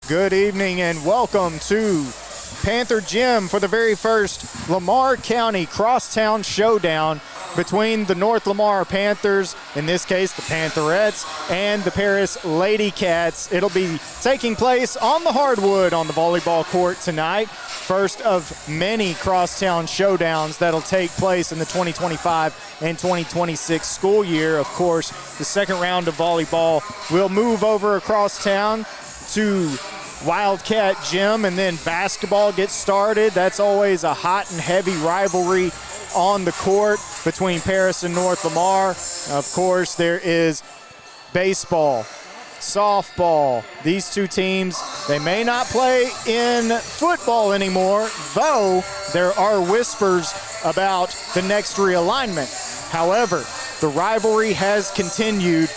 Good evening and welcome to Panther Gym for the very first Lamar County Crosstown Showdown between the North Lamar Panthers, in this case the Pantherettes, and the Paris Ladycats. It'll be taking place on the hardwood on the volleyball court tonight. First of many crosstown showdowns that'll take place in the 2025 and 2026 school year. Of course, the second round of volleyball will move over across town to Wildcat Gym, and then basketball gets started. That's always a hot and heavy rivalry on the court between Paris and North Lamar. Of course, there is baseball, softball. These two teams, they may not play in football anymore, though there are whispers about the next realignment. However, the rivalry has continued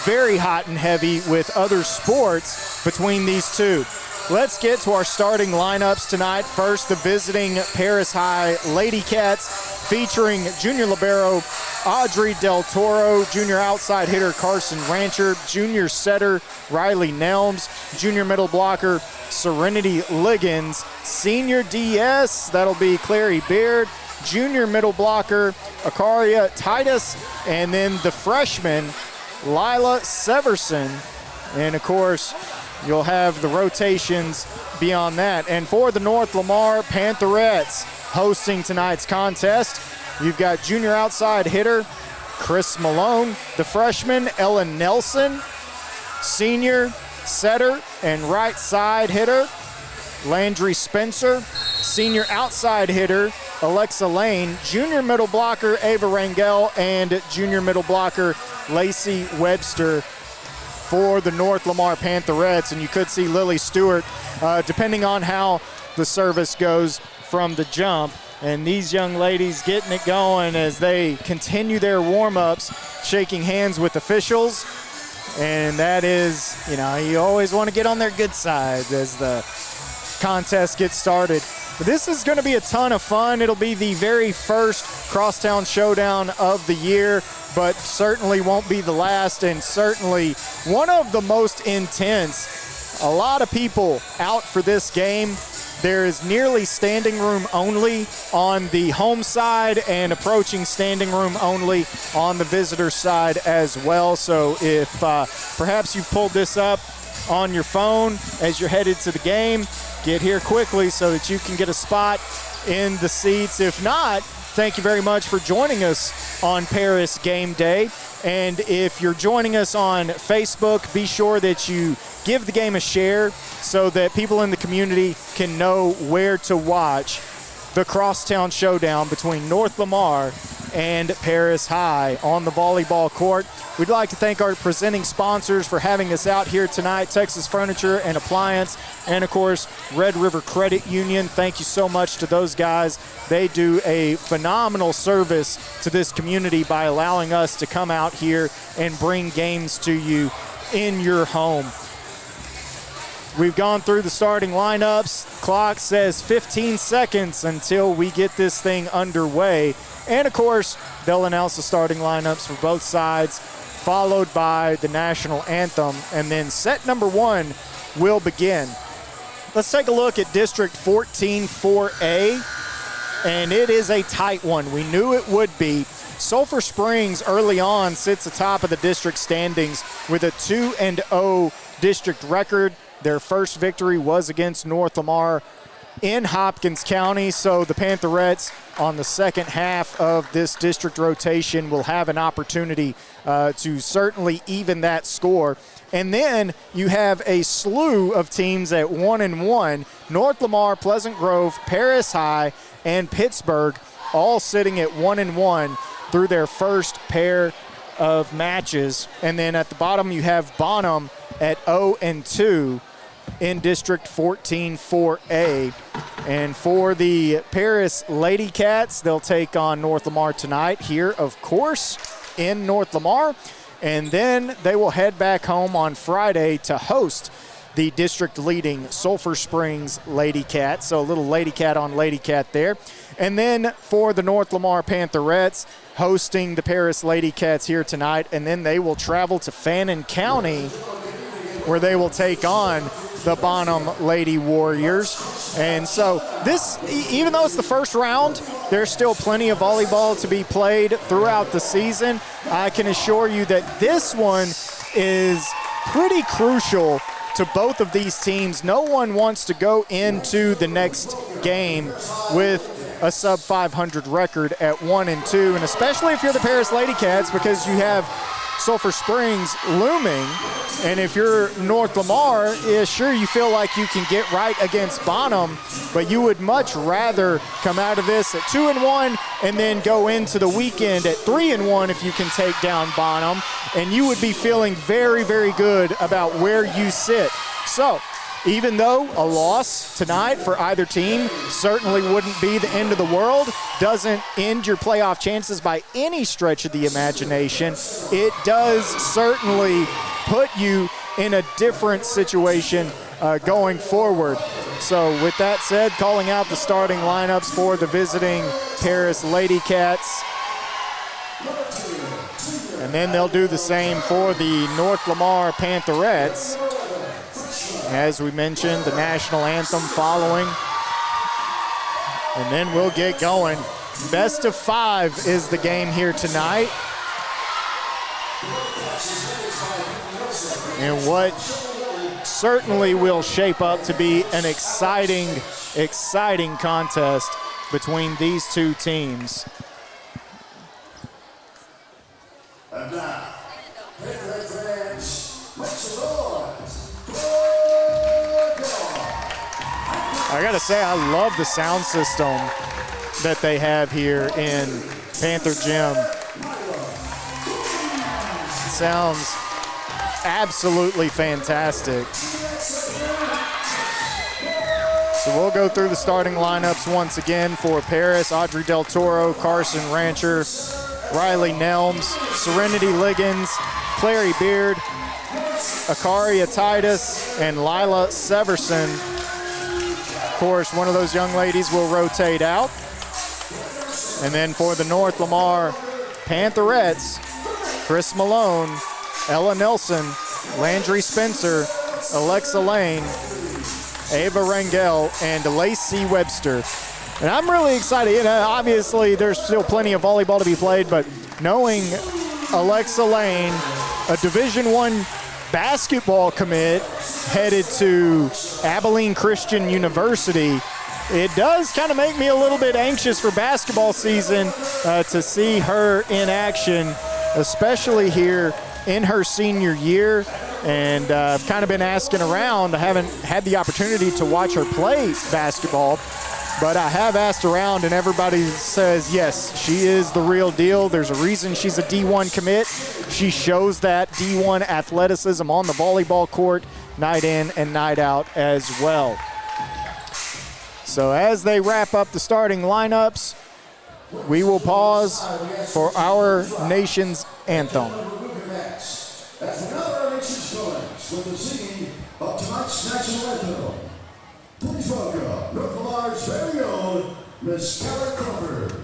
very hot and heavy with other sports between these two. Let's get to our starting lineups tonight. First, the visiting Paris High Ladycats, featuring junior libero Audrey Del Toro, junior outside hitter Carson Rancher, junior setter Riley Nelms, junior middle blocker Serenity Liggins, senior DS, that'll be Clary Beard, junior middle blocker Akaria Titus, and then the freshman Lila Severson. And of course, you'll have the rotations beyond that. And for the North Lamar Pantherettes hosting tonight's contest, you've got junior outside hitter Chris Malone, the freshman Ellen Nelson, senior setter and right side hitter Landry Spencer, senior outside hitter Alexa Lane, junior middle blocker Ava Rangel, and junior middle blocker Lacey Webster for the North Lamar Pantherettes. And you could see Lily Stewart, depending on how the service goes from the jump. And these young ladies getting it going as they continue their warm-ups, shaking hands with officials. And that is, you always want to get on their good side as the contest gets started. This is going to be a ton of fun. It'll be the very first crosstown showdown of the year, but certainly won't be the last, and certainly one of the most intense. A lot of people out for this game. There is nearly standing room only on the home side and approaching standing room only on the visitor side as well. So if perhaps you've pulled this up on your phone as you're headed to the game, get here quickly so that you can get a spot in the seats. If not, thank you very much for joining us on Paris Game Day. And if you're joining us on Facebook, be sure that you give the game a share so that people in the community can know where to watch the crosstown showdown between North Lamar and Paris High on the volleyball court. We'd like to thank our presenting sponsors for having us out here tonight, Texas Furniture and Appliance, and of course, Red River Credit Union. Thank you so much to those guys. They do a phenomenal service to this community by allowing us to come out here and bring games to you in your home. We've gone through the starting lineups. Clock says 15 seconds until we get this thing underway. And of course, they'll announce the starting lineups for both sides, followed by the national anthem, and then set number one will begin. Let's take a look at District 14 4A, and it is a tight one. We knew it would be. Sulphur Springs early on sits atop of the district standings with a 2-0 district record. Their first victory was against North Lamar in Hopkins County, so the Pantherettes on the second half of this district rotation will have an opportunity to certainly even that score. And then you have a slew of teams at 1-1, North Lamar, Pleasant Grove, Paris High, and Pittsburgh, all sitting at 1-1 through their first pair of matches. And then at the bottom you have Bonham at 0-2 in District 14 4A. And for the Paris Ladycats, they'll take on North Lamar tonight here, of course, in North Lamar. And then they will head back home on Friday to host the district-leading Sulphur Springs Ladycats. So a little Ladycat on Ladycat there. And then for the North Lamar Pantherettes, hosting the Paris Ladycats here tonight. And then they will travel to Fannin County, where they will take on the Bonham Lady Warriors. And so this, even though it's the first round, there's still plenty of volleyball to be played throughout the season. I can assure you that this one is pretty crucial to both of these teams. No one wants to go into the next game with a sub 500 record at 1-2, and especially if you're the Paris Ladycats, because you have Sulphur Springs looming. And if you're North Lamar, yeah, sure, you feel like you can get right against Bonham, but you would much rather come out of this at 2-1 and then go into the weekend at 3-1 if you can take down Bonham, and you would be feeling very, very good about where you sit. So even though a loss tonight for either team certainly wouldn't be the end of the world, doesn't end your playoff chances by any stretch of the imagination, it does certainly put you in a different situation going forward. So with that said, calling out the starting lineups for the visiting Paris Ladycats. And then they'll do the same for the North Lamar Pantherettes. As we mentioned, the national anthem following. And then we'll get going. Best of 5 is the game here tonight. And what certainly will shape up to be an exciting contest between these two teams. I gotta say, I love the sound system that they have here in Panther Gym. It sounds absolutely fantastic. So we'll go through the starting lineups once again for Paris. Audrey Del Toro, Carson Rancher, Riley Nelms, Serenity Liggins, Clary Beard, Akaria Titus, and Lila Severson. Of course, one of those young ladies will rotate out. And then for the North Lamar Pantherettes, Chris Malone, Ella Nelson, Landry Spencer, Alexa Lane, Ava Rangel, and Lacey Webster. And I'm really excited. You know, obviously, there's still plenty of volleyball to be played, but knowing Alexa Lane, a Division I basketball commit headed to Abilene Christian University, it does kind of make me a little bit anxious for basketball season to see her in action, especially here in her senior year. And I've kind of been asking around. I haven't had the opportunity to watch her play basketball, but I have asked around, and everybody says, yes, she is the real deal. There's a reason she's a D1 commit. She shows that D1 athleticism on the volleyball court night in and night out as well. So as they wrap up the starting lineups, we will pause for our nation's anthem. With the singing of tonight's national anthem, please welcome North Lamar's very own Miss Kelly Crawford.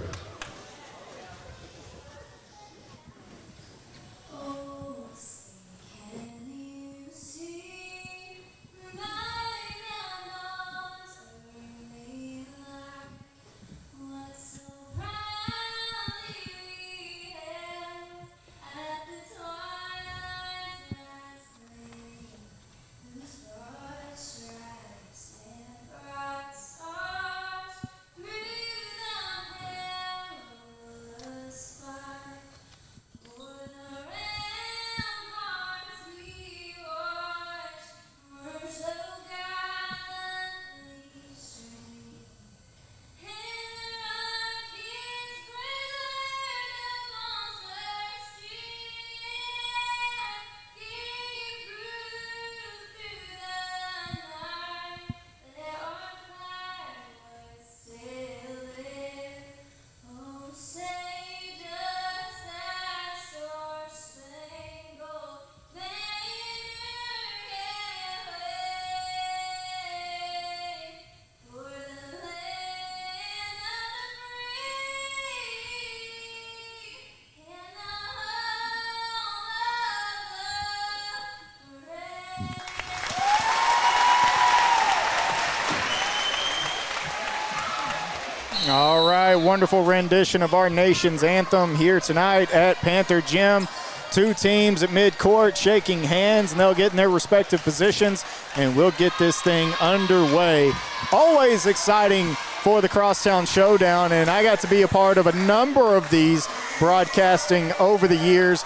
a wonderful rendition of our nation's anthem here tonight at Panther Gym. Two teams at midcourt shaking hands, and they'll get in their respective positions, and we'll get this thing underway. Always exciting for the Crosstown Showdown, and I got to be a part of a number of these broadcasting over the years.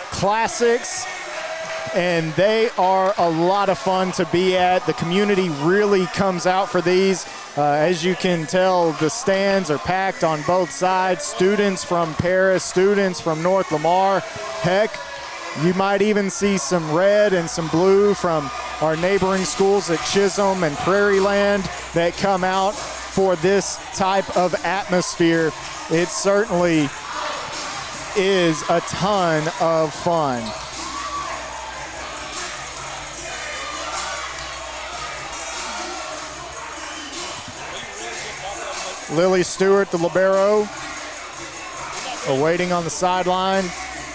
Classics, and they are a lot of fun to be at. The community really comes out for these. As you can tell, the stands are packed on both sides. Students from Paris, students from North Lamar. Heck, you might even see some red and some blue from our neighboring schools at Chisholm and Prairie Land that come out for this type of atmosphere. It certainly is a ton of fun. Lily Stewart, the libero, awaiting on the sideline,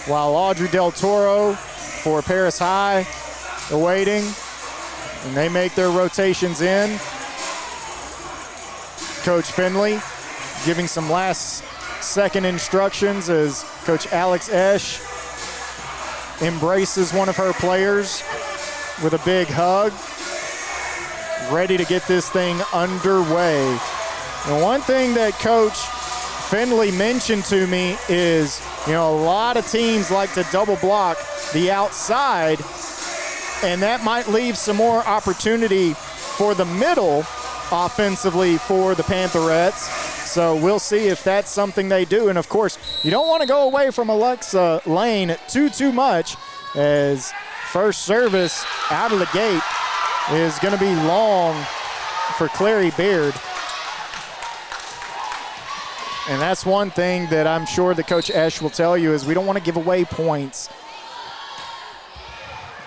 while Audrey Del Toro for Paris High awaiting, and they make their rotations in. Coach Finley giving some last-second instructions as Coach Alex Esch embraces one of her players with a big hug, ready to get this thing underway. And one thing that Coach Finley mentioned to me is, a lot of teams like to double block the outside, and that might leave some more opportunity for the middle offensively for the Pantherettes. So we'll see if that's something they do. And of course, you don't want to go away from Alexa Lane too much, as first service out of the gate is going to be long for Clary Beard. And that's one thing that I'm sure that Coach Esch will tell you is we don't want to give away points.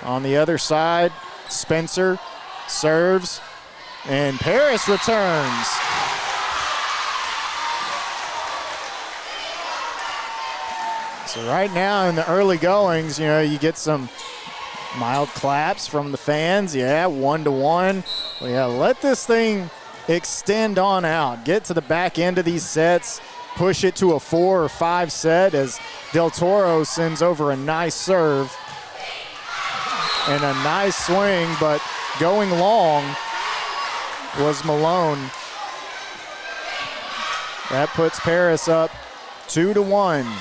On the other side, Spencer serves, and Paris returns. So right now in the early goings, you get some mild claps from the fans. Yeah, 1-1. Well, yeah, let this thing extend on out. Get to the back end of these sets. Push it to a 4 or 5 set as Del Toro sends over a nice serve and a nice swing, but going long was Malone. That puts Paris up 2-1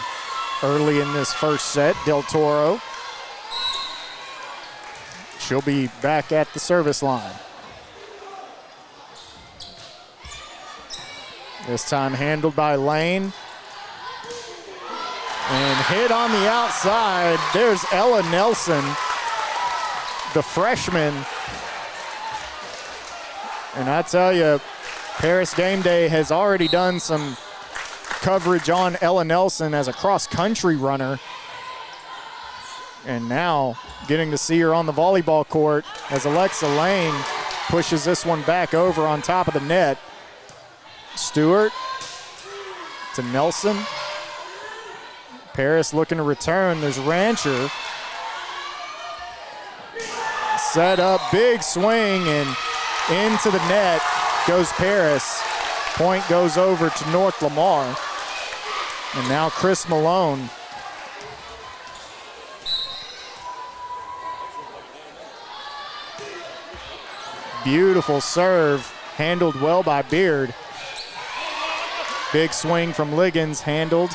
early in this first set. Del Toro, she'll be back at the service line. This time handled by Lane. And hit on the outside. There's Ella Nelson, the freshman. And I tell you, Paris Gameday has already done some coverage on Ella Nelson as a cross-country runner. And now getting to see her on the volleyball court as Alexa Lane pushes this one back over on top of the net. Stewart to Nelson. Paris looking to return. There's Rancher. Set up, big swing, and into the net goes Paris. Point goes over to North Lamar. And now Chris Malone. Beautiful serve, handled well by Beard. Big swing from Liggins, handled.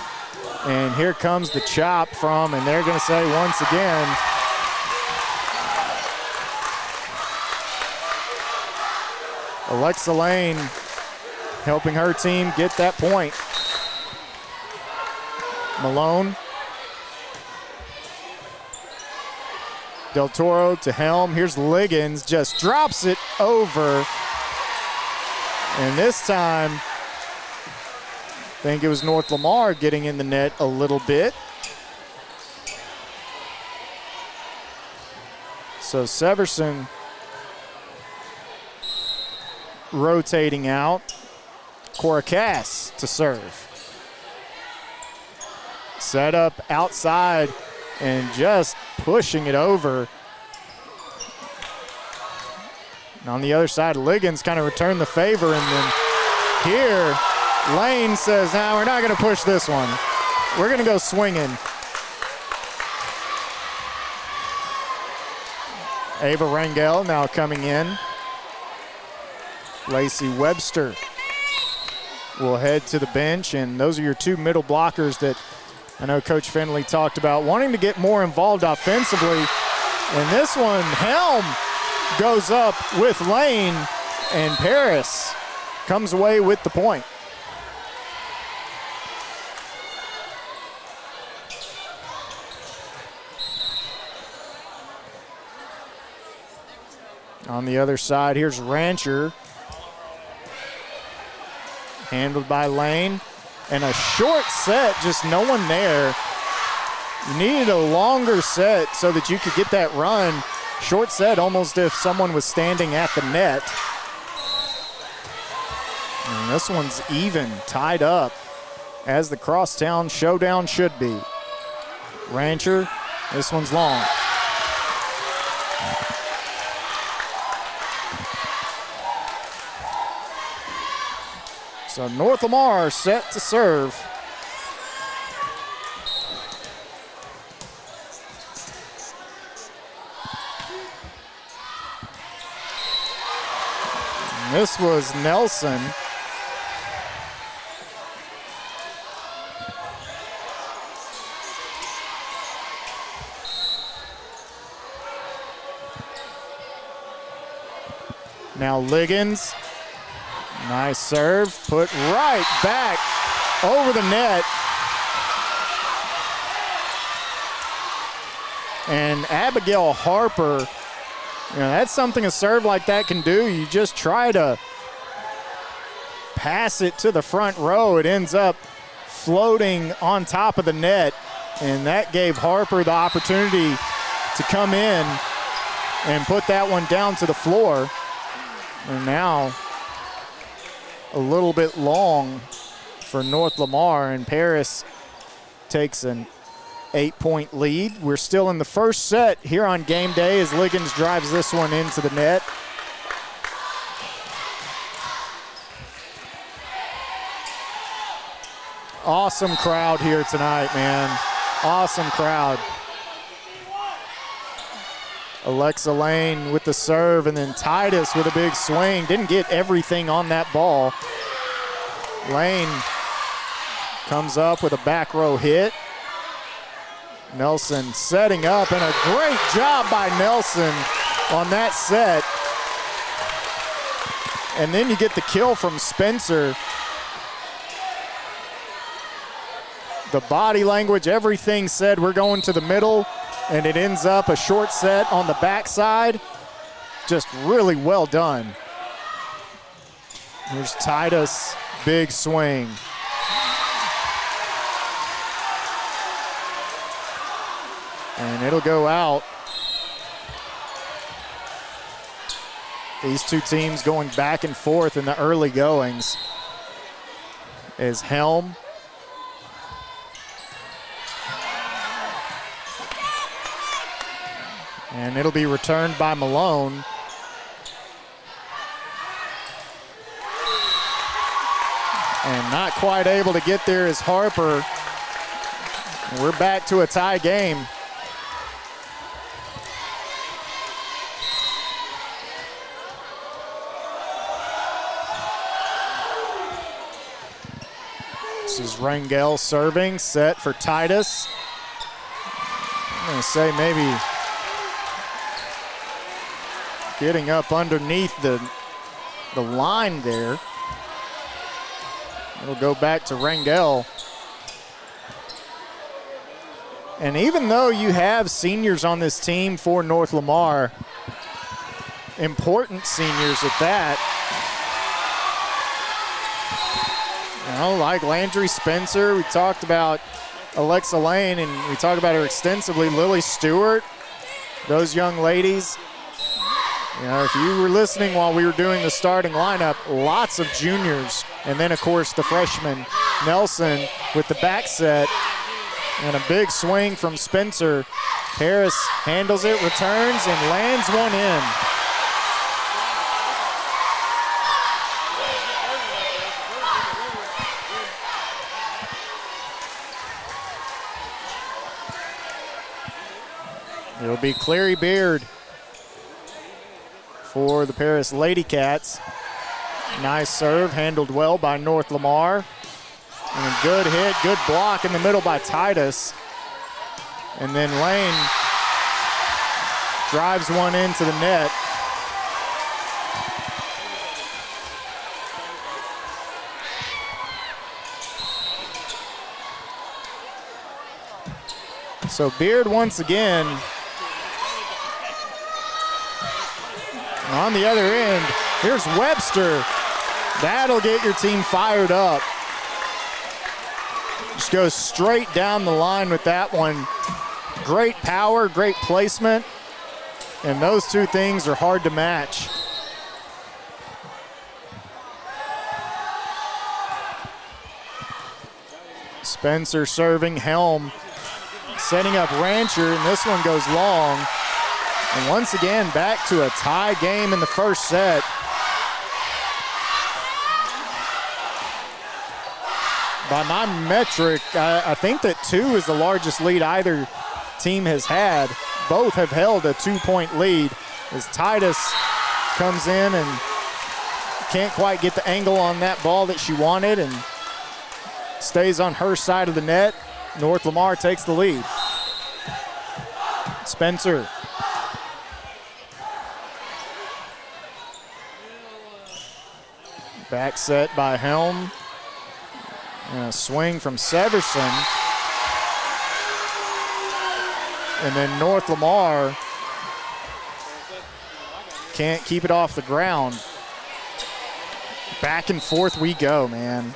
And here comes the chop from, and they're going to say once again, Alexa Lane helping her team get that point. Malone. Del Toro to Helm. Here's Liggins, just drops it over. And this time, I think it was North Lamar getting in the net a little bit. So Severson rotating out. Cora Cass to serve. Set up outside and just pushing it over. And on the other side, Liggins kind of returned the favor, and then here Lane says, nah, we're not going to push this one. We're going to go swinging. Ava Rangel now coming in. Lacey Webster will head to the bench, and those are your two middle blockers that I know Coach Finley talked about wanting to get more involved offensively. And this one, Helm goes up with Lane, and Paris comes away with the point. On the other side, here's Rancher. Handled by Lane. And a short set, just no one there. You needed a longer set so that you could get that run. Short set, almost if someone was standing at the net. And this one's even, tied up, as the crosstown showdown should be. Rancher, this one's long. So North Lamar set to serve. And this was Nelson. Now Liggins. Nice serve, put right back over the net. And Abigail Harper, that's something a serve like that can do. You just try to pass it to the front row. It ends up floating on top of the net, and that gave Harper the opportunity to come in and put that one down to the floor. And now a little bit long for North Lamar, and Paris takes an 8-point lead. We're still in the first set here on game day as Liggins drives this one into the net. Awesome crowd here tonight, man. Awesome crowd. Alexa Lane with the serve, and then Titus with a big swing. Didn't get everything on that ball. Lane comes up with a back row hit. Nelson setting up, and a great job by Nelson on that set. And then you get the kill from Spencer. The body language, everything said we're going to the middle, and it ends up a short set on the backside. Just really well done. Here's Titus, big swing. And it'll go out. These two teams going back and forth in the early goings. Is Helm. And it'll be returned by Malone. And not quite able to get there is Harper. We're back to a tie game. This is Rangel serving, set for Titus. I'm going to say maybe getting up underneath the line there. It'll go back to Rangel. And even though you have seniors on this team for North Lamar, important seniors at that, like Landry Spencer, we talked about Alexa Lane, and we talked about her extensively, Lily Stewart, those young ladies. If you were listening while we were doing the starting lineup, lots of juniors. And then, of course, the freshman, Nelson, with the back set. And a big swing from Spencer. Harris handles it, returns, and lands one in. It'll be Clary Beard for the Paris Ladycats. Nice serve, handled well by North Lamar. And a good hit, good block in the middle by Titus. And then Lane drives one into the net. So Beard once again. On the other end, here's Webster. That'll get your team fired up. Just goes straight down the line with that one. Great power, great placement, and those two things are hard to match. Spencer serving, Helm setting up Rancher, and this one goes long. And once again, back to a tie game in the first set. By my metric, I think that 2 is the largest lead either team has had. Both have held a 2-point lead as Titus comes in and can't quite get the angle on that ball that she wanted and stays on her side of the net. North Lamar takes the lead. Spencer. Back set by Helm. And a swing from Severson. And then North Lamar can't keep it off the ground. Back and forth we go, man.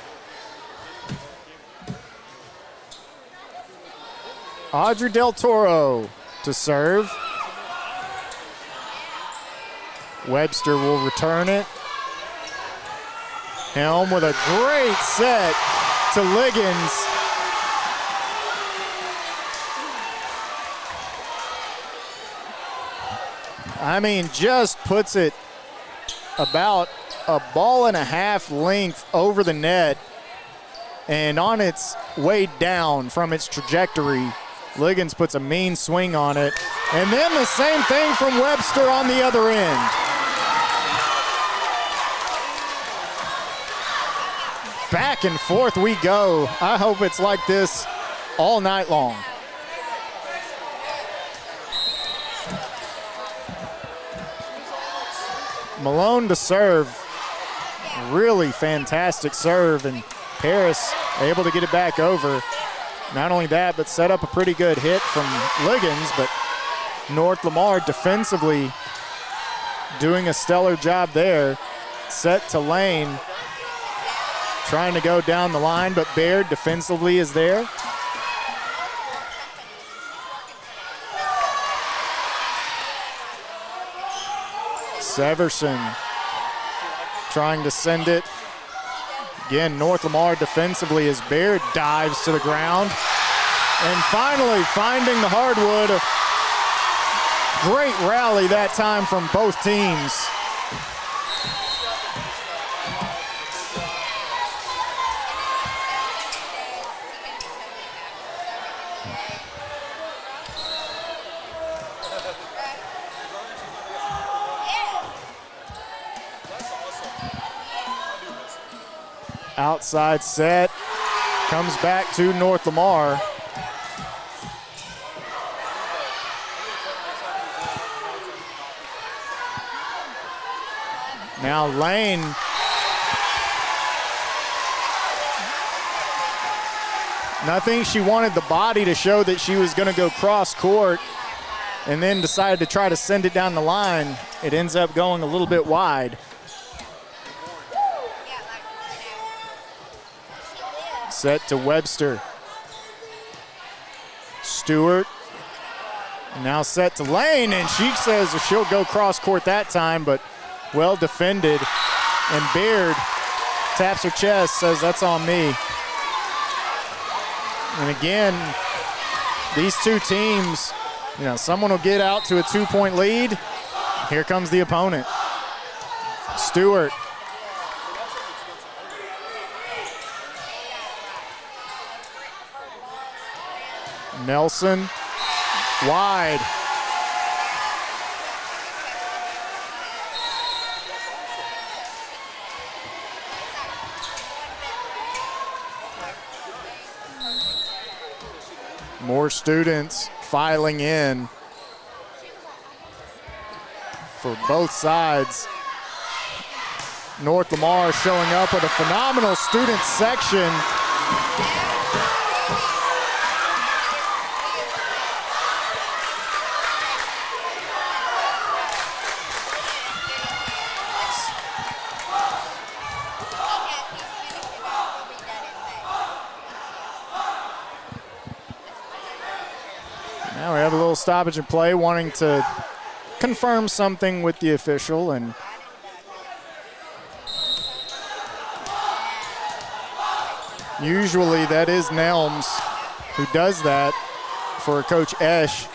Audrey Del Toro to serve. Webster will return it. Helm with a great set to Liggins. I mean, just puts it about a ball and a half length over the net and on its way down from its trajectory. Liggins puts a mean swing on it. And then the same thing from Webster on the other end. Back and forth we go. I hope it's like this all night long. Malone to serve. Really fantastic serve, and Paris able to get it back over. Not only that, but set up a pretty good hit from Liggins, but North Lamar defensively doing a stellar job there. Set to Lane. Trying to go down the line, but Baird defensively is there. Severson trying to send it. Again, North Lamar defensively as Baird dives to the ground. And finally finding the hardwood. Great rally that time from both teams. Outside set, comes back to North Lamar. Now Lane. I think she wanted the body to show that she was going to go cross court and then decided to try to send it down the line. It ends up going a little bit wide. Set to Webster. Stewart. Now set to Lane, and she says she'll go cross court that time, but well defended. And Baird taps her chest, says that's on me. And again, these two teams, you know, someone will get out to a 2-point lead. Here comes the opponent. Stewart. Nelson, wide. More students filing in for both sides. North Lamar showing up with a phenomenal student section. Now we have a little stoppage in play, wanting to confirm something with the official, and usually that is Nelms who does that for Coach Esch.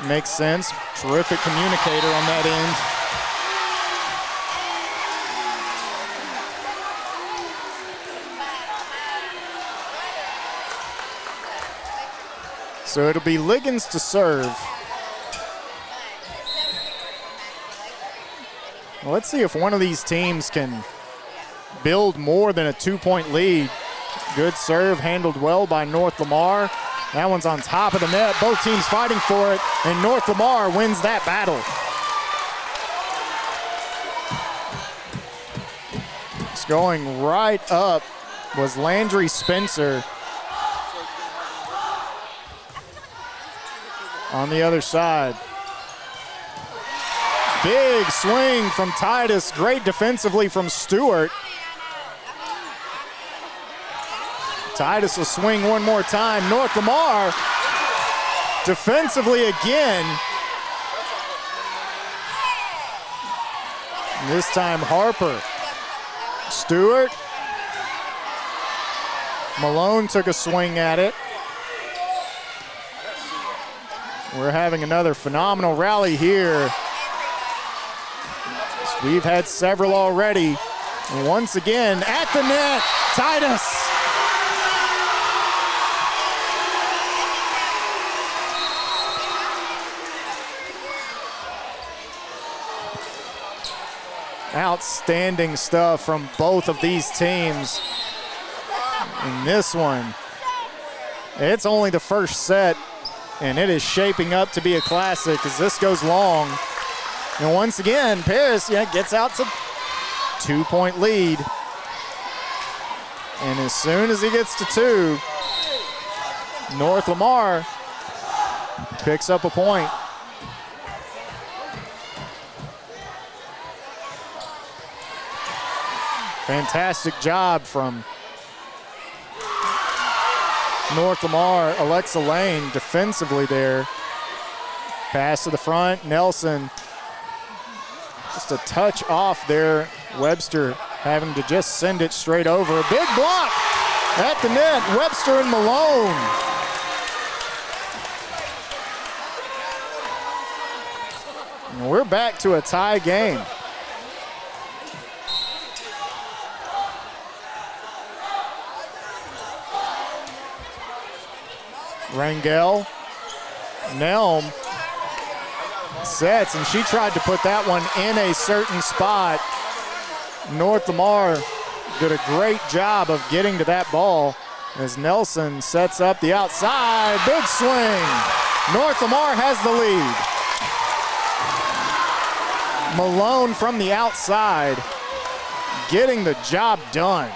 Makes sense. Terrific communicator on that end. So it'll be Liggins to serve. Well, let's see if one of these teams can build more than a 2-point lead. Good serve, handled well by North Lamar. That one's on top of the net. Both teams fighting for it, and North Lamar wins that battle. It's going right up was Landry Spencer. On the other side. Big swing from Titus. Great defensively from Stewart. Titus will swing one more time. North Lamar defensively again. This time Harper. Stewart. Malone took a swing at it. We're having another phenomenal rally here. We've had several already. And once again, at the net, Titus. Outstanding stuff from both of these teams. In this one, it's only the first set, and it is shaping up to be a classic as this goes long. And once again, Paris gets out to 2-point lead. And as soon as he gets to 2, North Lamar picks up a point. Fantastic job from North Lamar. Alexa Lane defensively there. Pass to the front, Nelson. Just a touch off there. Webster having to just send it straight over. A big block at the net. Webster and Malone. And we're back to a tie game. Rangel, Nelm sets, and she tried to put that one in a certain spot. North Lamar did a great job of getting to that ball as Nelson sets up the outside. Big swing. North Lamar has the lead. Malone from the outside getting the job done.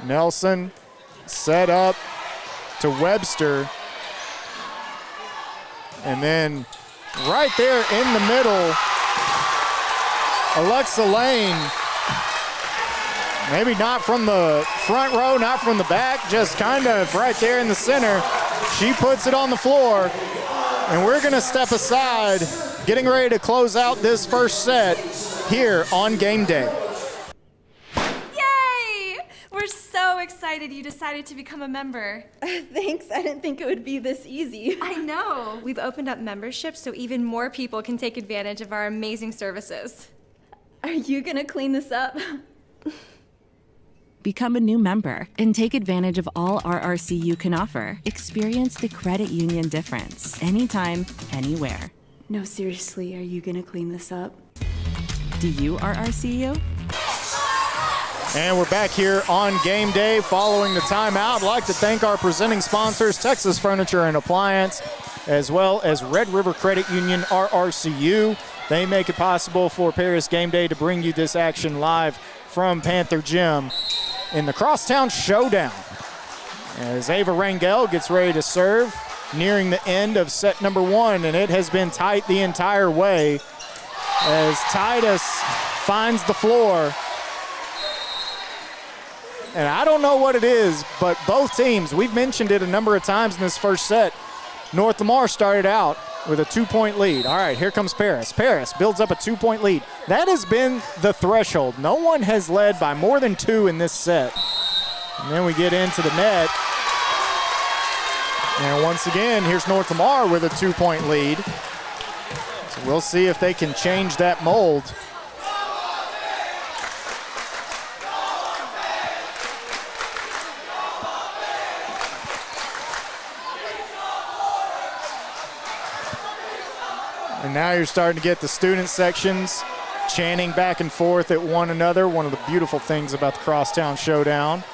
Nelson set up to Webster. And then right there in the middle, Alexa Lane, maybe not from the front row, not from the back, just kind of right there in the center. She puts it on the floor, and we're gonna step aside, getting ready to close out this first set here on Game Day. We're so excited you decided to become a member. Thanks, I didn't think it would be this easy. I know. We've opened up memberships so even more people can take advantage of our amazing services. Are you gonna clean this up? Become a new member and take advantage of all RRCU can offer. Experience the credit union difference anytime, anywhere. No, seriously, are you gonna clean this up? Do you RRCU? And we're back here on game day following the timeout. I'd like to thank our presenting sponsors, Texas Furniture and Appliance, as well as Red River Credit Union, RRCU. They make it possible for Paris Game Day to bring you this action live from Panther Gym in the Crosstown Showdown. As Ava Rangel gets ready to serve, nearing the end of set number 1, and it has been tight the entire way as Titus finds the floor. And I don't know what it is, but both teams, we've mentioned it a number of times in this first set, North Lamar started out with a 2-point lead. All right, here comes Paris. Paris builds up a 2-point lead. That has been the threshold. No one has led by more than 2 in this set. And then we get into the net. And once again, here's North Lamar with a 2-point lead. So we'll see if they can change that mold. And now you're starting to get the student sections chanting back and forth at one another. One of the beautiful things about the Crosstown Showdown.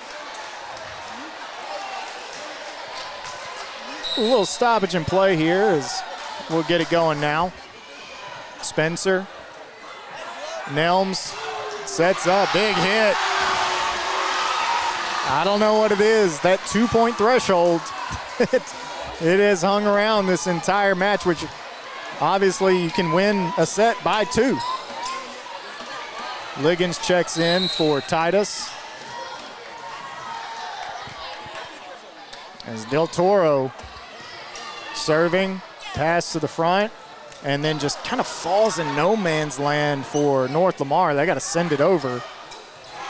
A little stoppage in play here as we'll get it going now. Spencer, Nelms sets up, big hit. I don't know what it is, that 2-point threshold. It has hung around this entire match, which obviously you can win a set by 2. Liggins checks in for Titus. As Del Toro serving, pass to the front, and then just kind of falls in no man's land for North Lamar. They got to send it over.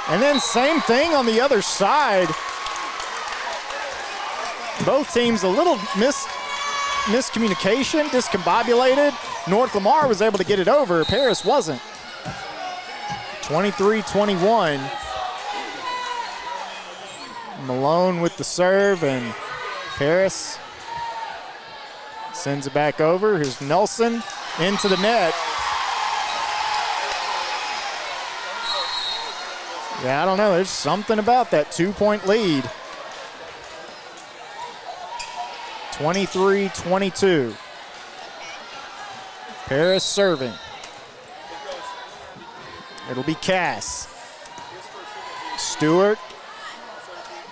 And then same thing on the other side. Both teams a little miscommunication, discombobulated. North Lamar was able to get it over. Paris wasn't. 23-21. Malone with the serve, and Paris sends it back over. Here's Nelson into the net. Yeah, I don't know. There's something about that 2-point lead. 23-22. Paris serving. It'll be Cass. Stewart.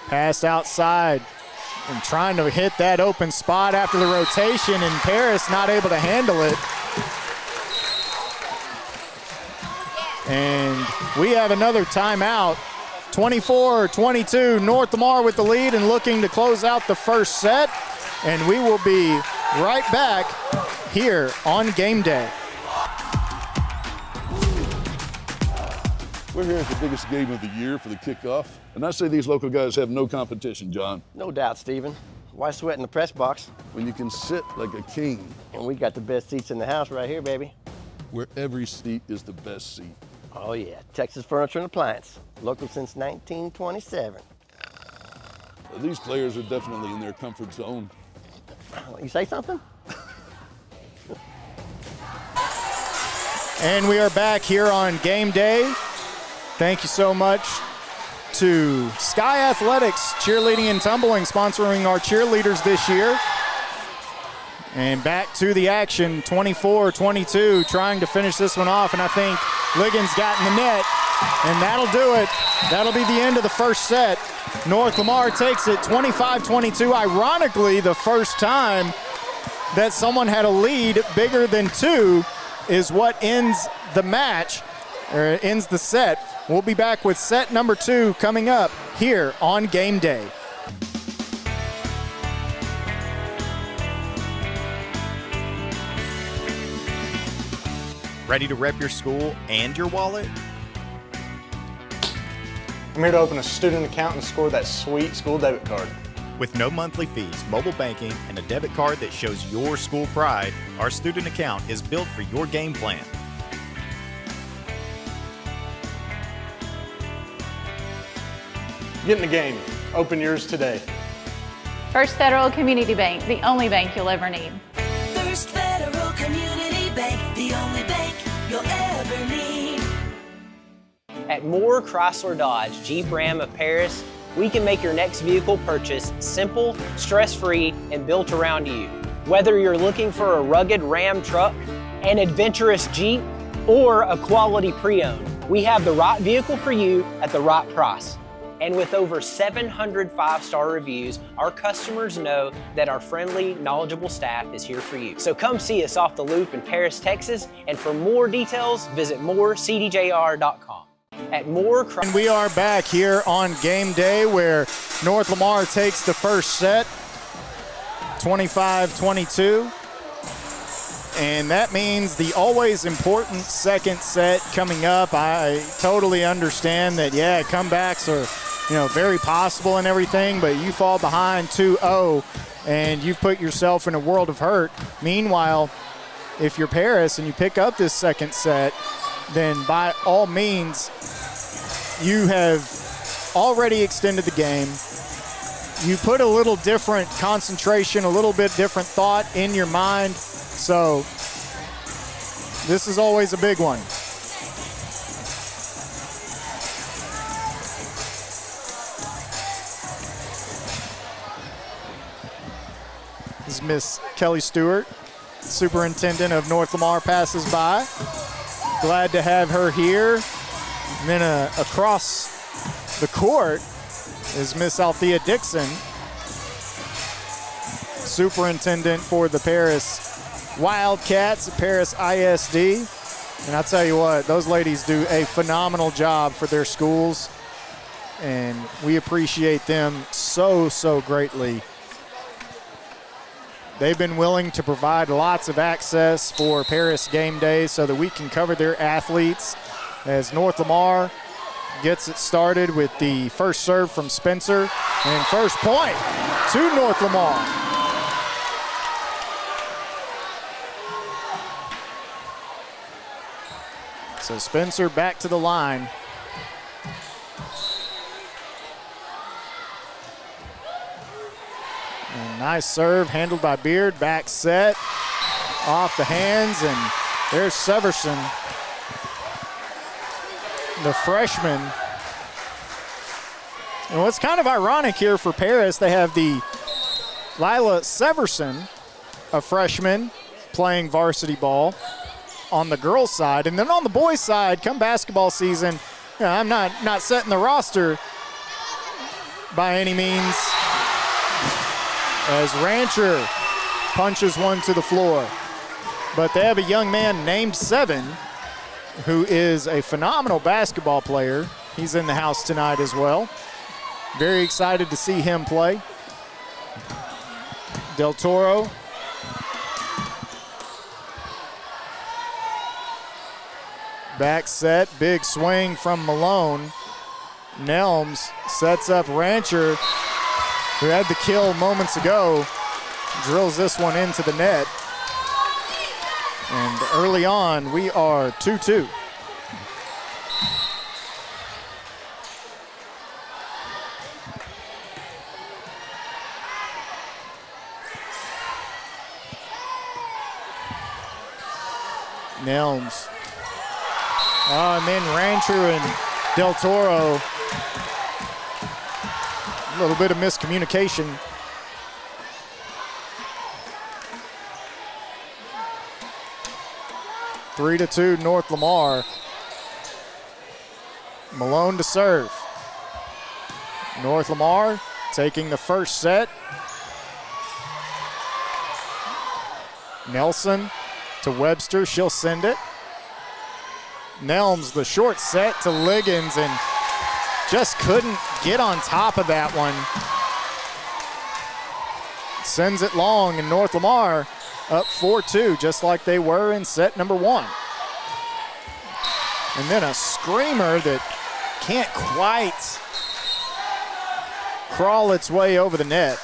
Pass outside and trying to hit that open spot after the rotation, and Paris not able to handle it. And we have another timeout. 24-22, North Lamar with the lead and looking to close out the first set. And we will be right back here on Game Day. We're here at the biggest game of the year for the kickoff. And I say these local guys have no competition, John. No doubt, Stephen. Why sweat in the press box? When you can sit like a king. And we got the best seats in the house right here, baby. Where every seat is the best seat. Oh yeah, Texas Furniture and Appliance. Local since 1927. These players are definitely in their comfort zone. You say something? And we are back here on Game Day. Thank you so much to Sky Athletics Cheerleading and Tumbling sponsoring our cheerleaders this year. And back to the action, 24-22, trying to finish this one off, and I think Liggins got in the net, and that'll do it. That'll be the end of the first set. North Lamar takes it 25-22. Ironically, the first time that someone had a lead bigger than 2 is what ends the match, or ends the set. We'll be back with set number 2 coming up here on Game Day. Ready to rep your school and your wallet? I'm here to open a student account and score that sweet school debit card. With no monthly fees, mobile banking, and a debit card that shows your school pride, our student account is built for your game plan. Get in the game. Open yours today. First Federal Community Bank, the only bank you'll ever need. First Federal Community Bank, the only bank you'll ever need. At Moore Chrysler Dodge Jeep Ram of Paris, we can make your next vehicle purchase simple, stress-free, and built around you. Whether you're looking for a rugged Ram truck, an adventurous Jeep, or a quality pre-owned, we have the right vehicle for you at the right price. And with over 700 five-star reviews, our customers know that our friendly, knowledgeable staff is here for you. So come see us off the Loop in Paris, Texas, and for more details, visit morecdjr.com. At Moore, and we are back here on game day where North Lamar takes the first set, 25-22. And that means the always important second set coming up. I totally understand that, yeah, comebacks are, very possible and everything, but you fall behind 2-0 and you've put yourself in a world of hurt. Meanwhile, if you're Paris and you pick up this second set, then by all means, you have already extended the game. You put a little different concentration, a little bit different thought in your mind. So this is always a big one. This is Miss Kelly Stewart, superintendent of North Lamar, passes by. Glad to have her here. And then across the court is Miss Althea Dixon, superintendent for the Paris Wildcats at Paris ISD. And I'll tell you what, those ladies do a phenomenal job for their schools, and we appreciate them so, so greatly. They've been willing to provide lots of access for Paris game day so that we can cover their athletes as North Lamar gets it started with the first serve from Spencer, and first point to North Lamar. So Spencer back to the line. And nice serve handled by Beard, back set, off the hands, and there's Severson, the freshman. And what's kind of ironic here for Paris, they have the Lila Severson, a freshman, playing varsity ball on the girls' side. And then on the boys' side, come basketball season, I'm not setting the roster by any means, as Rancher punches one to the floor. But they have a young man named Seven who is a phenomenal basketball player. He's in the house tonight as well. Very excited to see him play. Del Toro. Back set, big swing from Malone. Nelms sets up Rancher, who had the kill moments ago, drills this one into the net. And early on, we are 2-2. Nelms. And then Rancher and Del Toro. A little bit of miscommunication. 3-2 North Lamar. Malone to serve. North Lamar taking the first set. Nelson to Webster, she'll send it. Nelms, the short set to Liggins, and just couldn't get on top of that one. Sends it long, and North Lamar up 4-2, just like they were in set number one. And then a screamer that can't quite crawl its way over the net.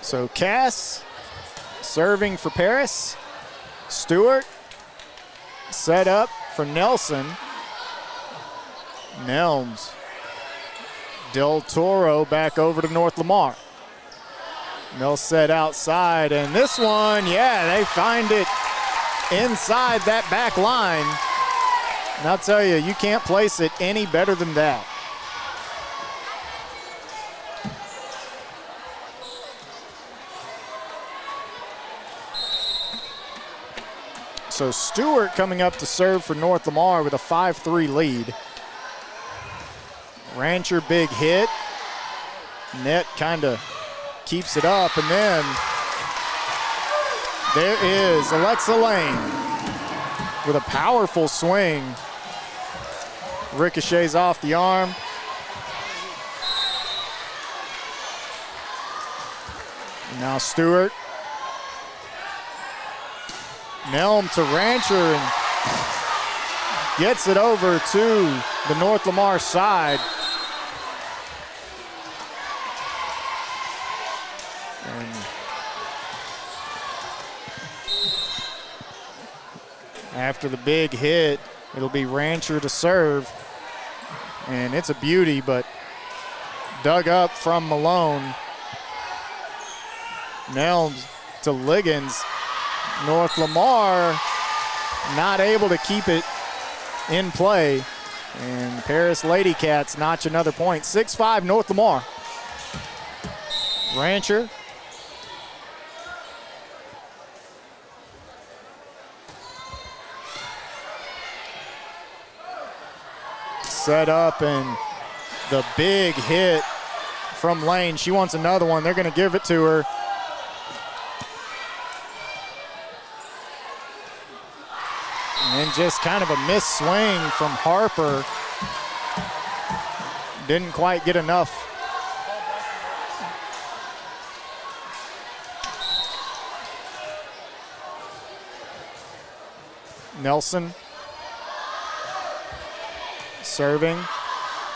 So Cass serving for Paris. Stewart set up for Nelson. Nelms. Del Toro back over to North Lamar. They'll set outside, and this one, yeah, they find it inside that back line. And I'll tell you, you can't place it any better than that. So Stewart coming up to serve for North Lamar with a 5-3 lead. Rancher, big hit. Net kind of keeps it up, and then there is Alexa Lane with a powerful swing. Ricochets off the arm. And now Stewart. Nelm to Rancher and gets it over to the North Lamar side. And after the big hit, it'll be Rancher to serve. And it's a beauty, but dug up from Malone. Nelms to Liggins. North Lamar not able to keep it in play. And Paris Ladycats notch another point. 6-5 North Lamar. Rancher. Set up, and the big hit from Lane. She wants another one. They're going to give it to her. And just kind of a missed swing from Harper. Didn't quite get enough. Nelson. Serving.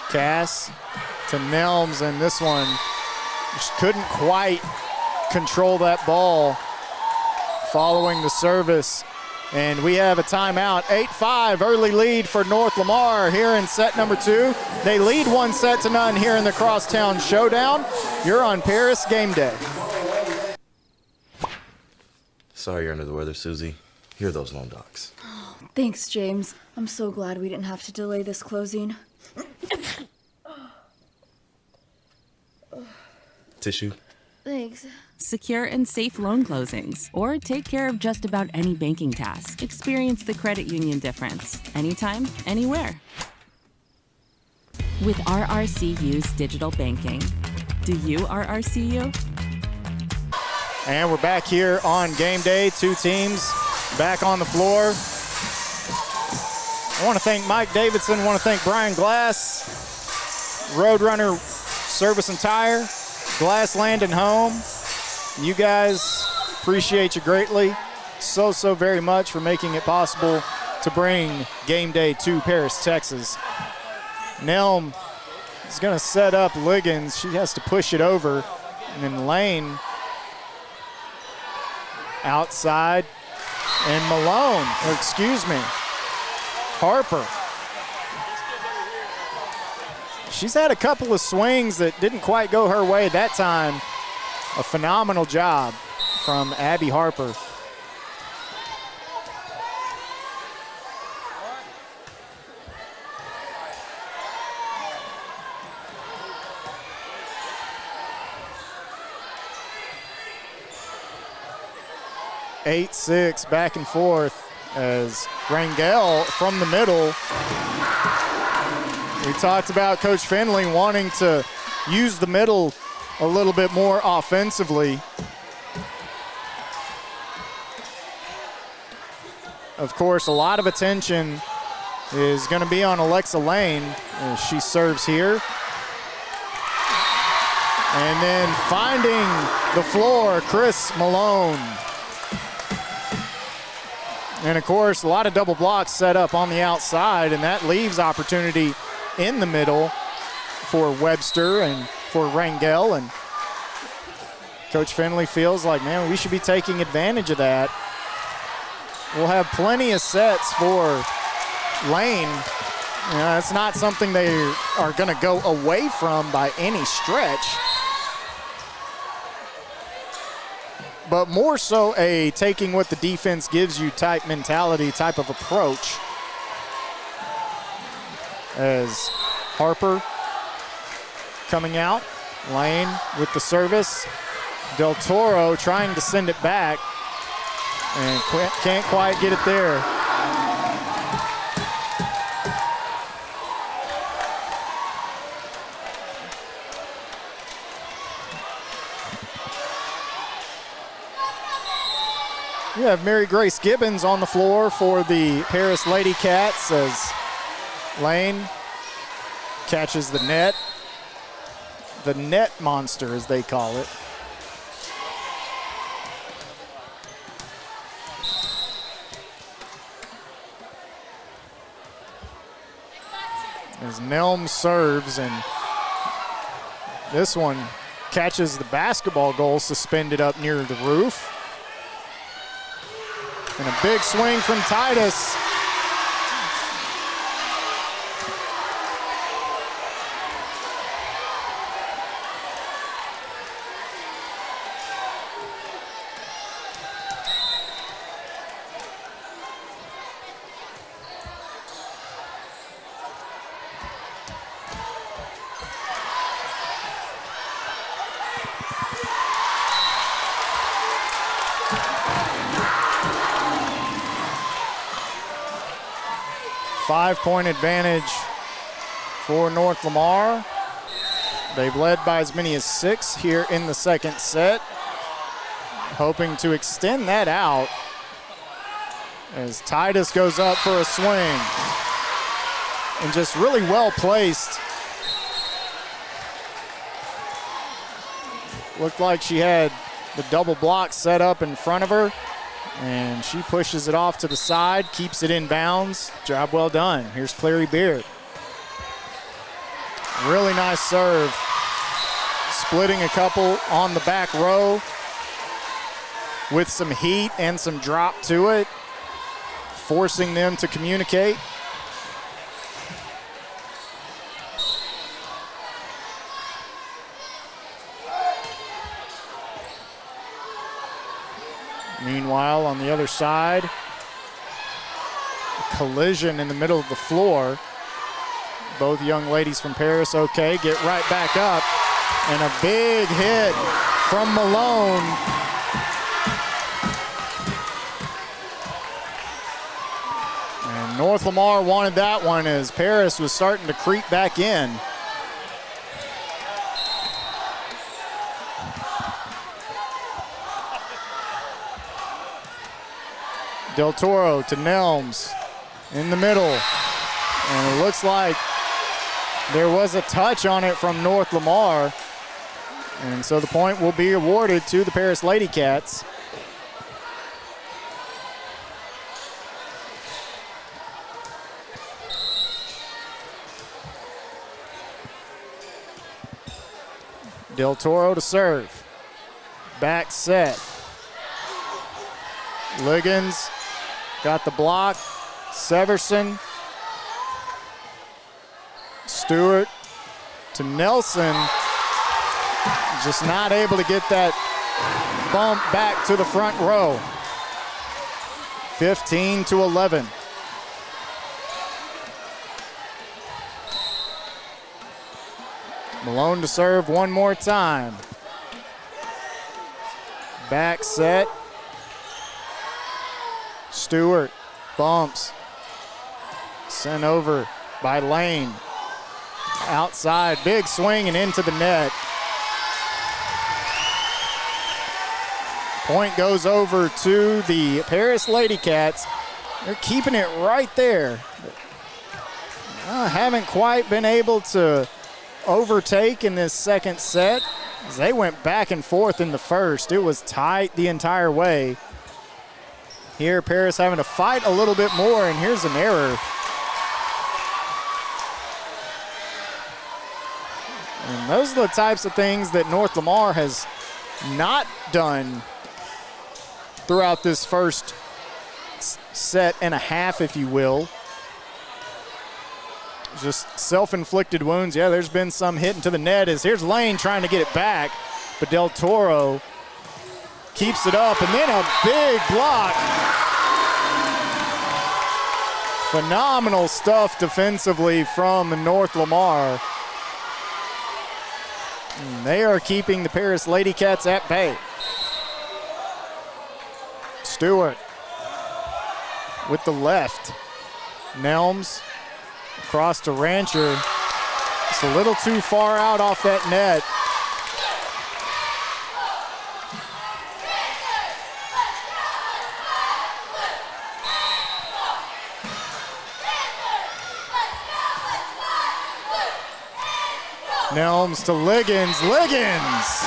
Cass to Nelms, and this one just couldn't quite control that ball following the service. And we have a timeout. 8-5 early lead for North Lamar here in set number 2. They lead 1-0 here in the Crosstown Showdown. You're on Paris Game Day. Sorry you're under the weather, Susie. Here are those loan docs. Oh, thanks, James. I'm so glad we didn't have to delay this closing. Tissue? Thanks. Secure and safe loan closings, or take care of just about any banking task. Experience the credit union difference. Anytime, anywhere. With RRCU's digital banking. Do you RRCU? And we're back here on Game Day. Two teams back on the floor. I want to thank Mike Davidson. I want to thank Brian Glass, Roadrunner Service and Tire, Glass Land and Home. You guys, appreciate you greatly. So very much for making it possible to bring Game Day to Paris, Texas. Nelm is going to set up Liggins. She has to push it over. And then Lane outside. And Malone, or excuse me, Harper. She's had a couple of swings that didn't quite go her way that time. A phenomenal job from Abby Harper. (8-6) back and forth as Rangel from the middle. We talked about Coach Finley wanting to use the middle a little bit more offensively. Of course, a lot of attention is going to be on Alexa Lane as she serves here. And then finding the floor, Chris Malone. And of course, a lot of double blocks set up on the outside, and that leaves opportunity in the middle for Webster and for Rangel. And Coach Finley feels like, man, we should be taking advantage of that. will have plenty of sets for Lane. It's not something they are going to go away from by any stretch, but more so a taking what the defense gives you type mentality, type of approach. As Harper coming out, Lane with the service. Del Toro trying to send it back and can't quite get it there. You have Mary Grace Gibbons on the floor for the Paris Ladycats as Lane catches the net monster as they call it. As Nelm serves, and this one catches the basketball goal suspended up near the roof. And a big swing from Titus. Five-point advantage for North Lamar. They've led by as many as 6 here in the second set, hoping to extend that out as Titus goes up for a swing. And just really well placed. Looked like she had the double block set up in front of her. And she pushes it off to the side, keeps it in bounds. Job well done. Here's Clary Beard. Really nice serve. Splitting a couple on the back row with some heat and some drop to it, forcing them to communicate. Meanwhile, on the other side, a collision in the middle of the floor. Both young ladies from Paris, okay, get right back up. And a big hit from Malone. And North Lamar wanted that one as Paris was starting to creep back in. Del Toro to Nelms in the middle. And it looks like there was a touch on it from North Lamar. And so the point will be awarded to the Paris Ladycats. Del Toro to serve. Back set. Liggins got the block. Severson. Stewart to Nelson. Just not able to get that bump back to the front row. 15-11. Malone to serve one more time. Back set. Stewart bumps. Sent over by Lane. Outside, big swing and into the net. Point goes over to the Paris Ladycats. They're keeping it right there. Haven't quite been able to overtake in this second set. As they went back and forth in the first. It was tight the entire way. Here, Paris having to fight a little bit more, and here's an error. And those are the types of things that North Lamar has not done throughout this first set and a half, if you will. Just self-inflicted wounds. Yeah, there's been some hitting to the net. Here's Lane trying to get it back, but Del Toro keeps it up, and then a big block. Phenomenal stuff defensively from North Lamar. And they are keeping the Paris Ladycats at bay. Stewart with the left. Nelms across to Rancher. It's a little too far out off that net. Nelms to Liggins. Liggins!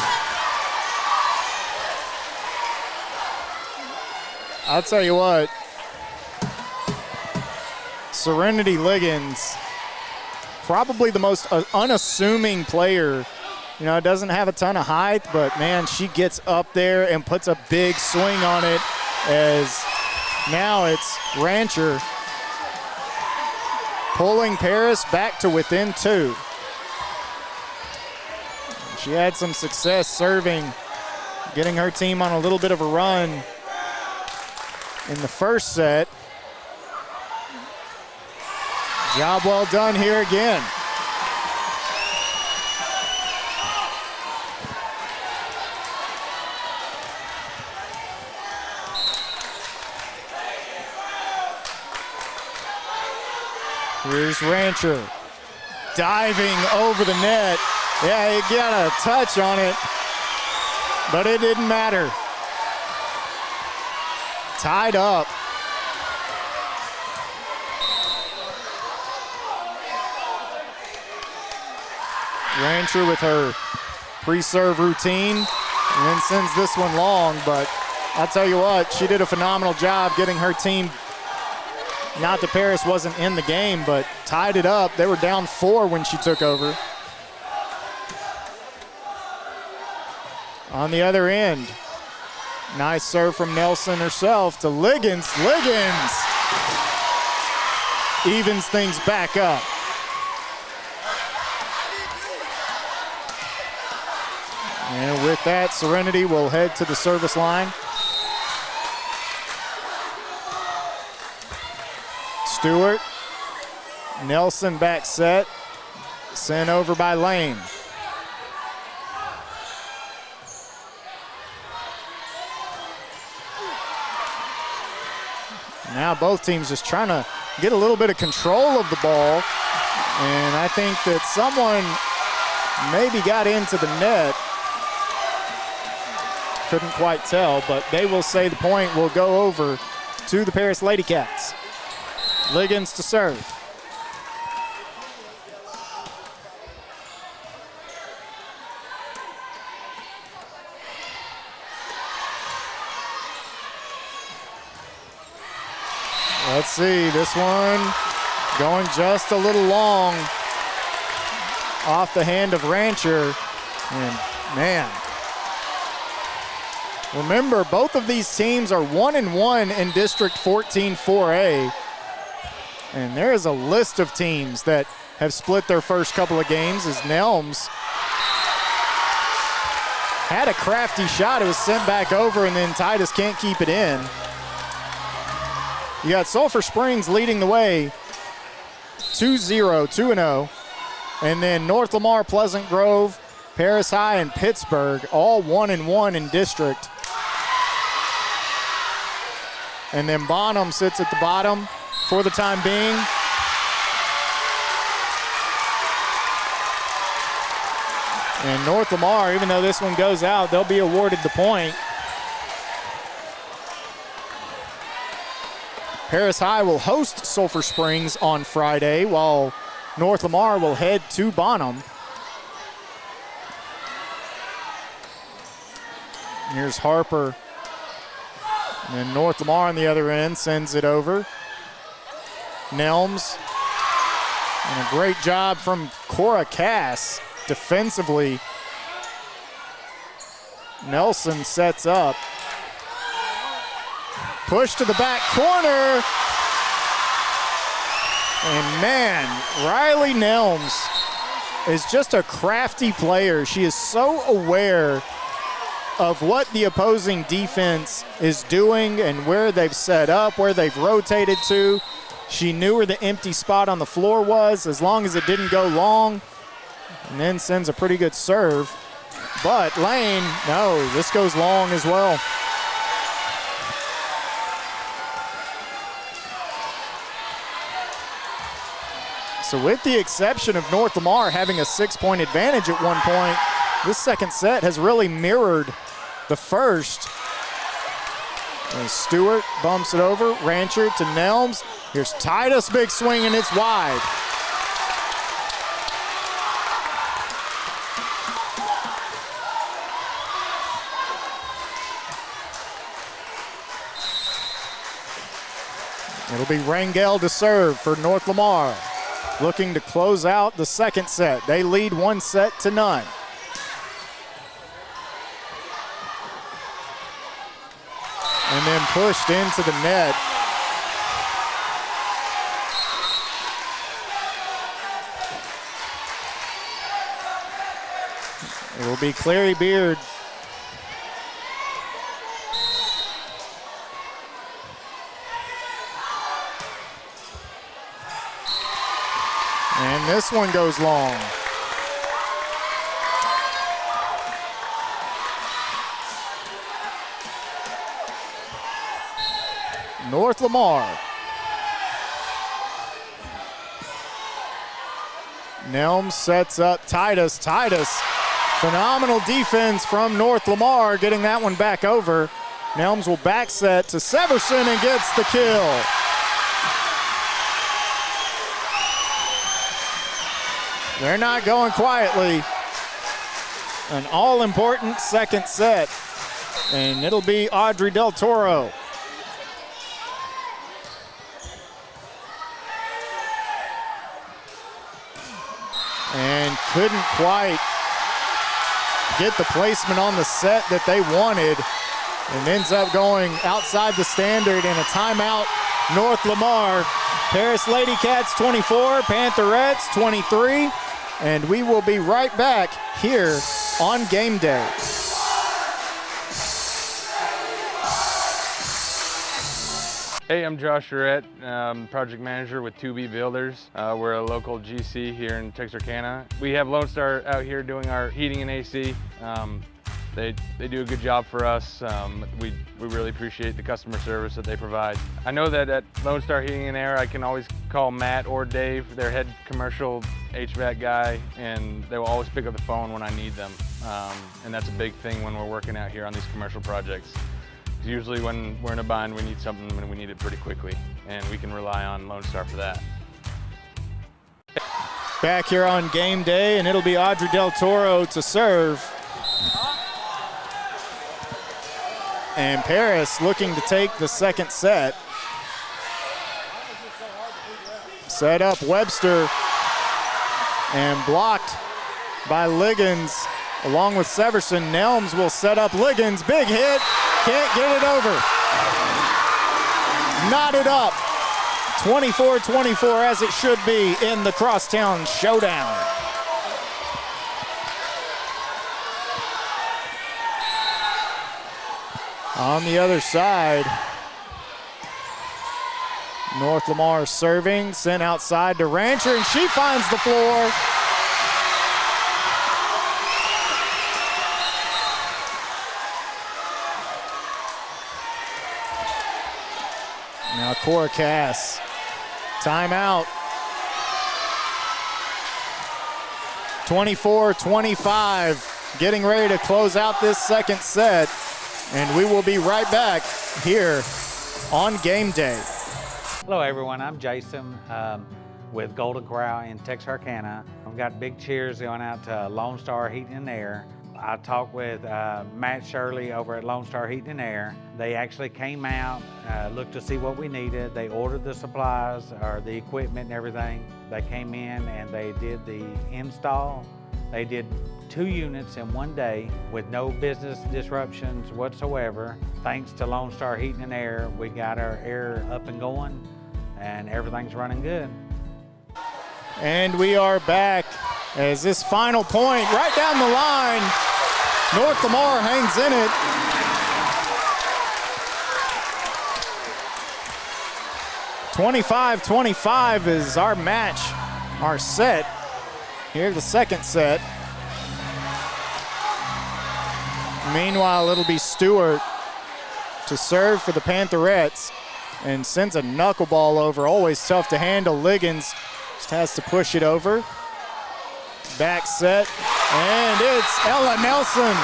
I'll tell you what. Serenity Liggins, probably the most unassuming player. You know, doesn't have a ton of height, but man, she gets up there and puts a big swing on it, as now it's Rancher pulling Paris back to within 2. She had some success serving, getting her team on a little bit of a run in the first set. Job well done here again. Here's Rancher diving over the net. Yeah, he got a touch on it, but it didn't matter. Tied up. Rancher with her pre-serve routine, and then sends this one long, but I'll tell you what, she did a phenomenal job getting her team, not that Paris wasn't in the game, but tied it up. They were down 4 when she took over. On the other end, nice serve from Nelson herself to Liggins. Liggins evens things back up. And with that, Serenity will head to the service line. Stewart, Nelson back set, sent over by Lane. Now both teams just trying to get a little bit of control of the ball. And I think that someone maybe got into the net. Couldn't quite tell, but they will say the point will go over to the Paris Ladycats. Liggins to serve. Let's see, this one going just a little long off the hand of Rancher. And man, remember, both of these teams are 1-1 in District 14 4A. And there is a list of teams that have split their first couple of games, as Nelms had a crafty shot. It was sent back over, and then Titus can't keep it in. You got Sulphur Springs leading the way, 2-0, 2-0. And then North Lamar, Pleasant Grove, Paris High, and Pittsburgh, all 1-1 in district. And then Bonham sits at the bottom for the time being. And North Lamar, even though this one goes out, they'll be awarded the point. Paris High will host Sulphur Springs on Friday, while North Lamar will head to Bonham. Here's Harper. And then North Lamar on the other end sends it over. Nelms. And a great job from Cora Cass defensively. Nelson sets up. Push to the back corner. And man, Riley Nelms is just a crafty player. She is so aware of what the opposing defense is doing and where they've set up, where they've rotated to. She knew where the empty spot on the floor was as long as it didn't go long, and then sends a pretty good serve. But Lane, no, this goes long as well. So with the exception of North Lamar having a 6-point advantage at one point, this second set has really mirrored the first. And Stewart bumps it over, Rancher to Nelms. Here's Titus, big swing, and it's wide. It'll be Rangel to serve for North Lamar, looking to close out the second set. They lead 1-0. And then pushed into the net. It will be Clary Beard. And this one goes long. North Lamar. Nelms sets up Titus. Titus, phenomenal defense from North Lamar, getting that one back over. Nelms will back set to Severson and gets the kill. They're not going quietly. An all-important second set. And it'll be Audrey Del Toro. And couldn't quite get the placement on the set that they wanted. And ends up going outside the standard in a timeout. North Lamar. Paris Ladycats 24, Pantherettes 23. And we will be right back here on Game Day. Hey, I'm Josh Charette, project manager with 2B Builders. We're a local GC here in Texarkana. We have Lone Star out here doing our heating and AC. They do a good job for us. We really appreciate the customer service that they provide. I know that at Lone Star Heating and Air, I can always call Matt or Dave, their head commercial HVAC guy, and they will always pick up the phone when I need them. And that's a big thing when we're working out here on these commercial projects. Usually when we're in a bind, we need something and we need it pretty quickly, and we can rely on Lone Star for that. Back here on Game Day, and it'll be Audrey Del Toro to serve. And Paris looking to take the second set. Set up Webster and blocked by Liggins along with Severson. Nelms will set up Liggins, big hit. Can't get it over. Knotted up. 24-24 as it should be in the Crosstown Showdown. On the other side, North Lamar serving, sent outside to Rancher, and she finds the floor. Now Cora Cass, timeout. 24-25, getting ready to close out this second set. And we will be right back here on Game Day. Hello everyone, I'm Jason with Golden Corral in Texarkana. I've got big cheers going out to Lone Star Heating and Air. I talked with Matt Shirley over at Lone Star Heating and Air. They actually came out, looked to see what we needed. They ordered the supplies or the equipment and everything. They came in and they did the install They did 2 units in 1 day with no business disruptions whatsoever. Thanks to Lone Star Heating and Air, we got our air up and going, and everything's running good. And we are back as this final point right down the line. North Lamar hangs in it. (25-25) is our match, our set. Here, the second set. Meanwhile, it'll be Stewart to serve for the Pantherettes and sends a knuckleball over. Always tough to handle. Liggins just has to push it over. Back set, and it's Ella Nelson.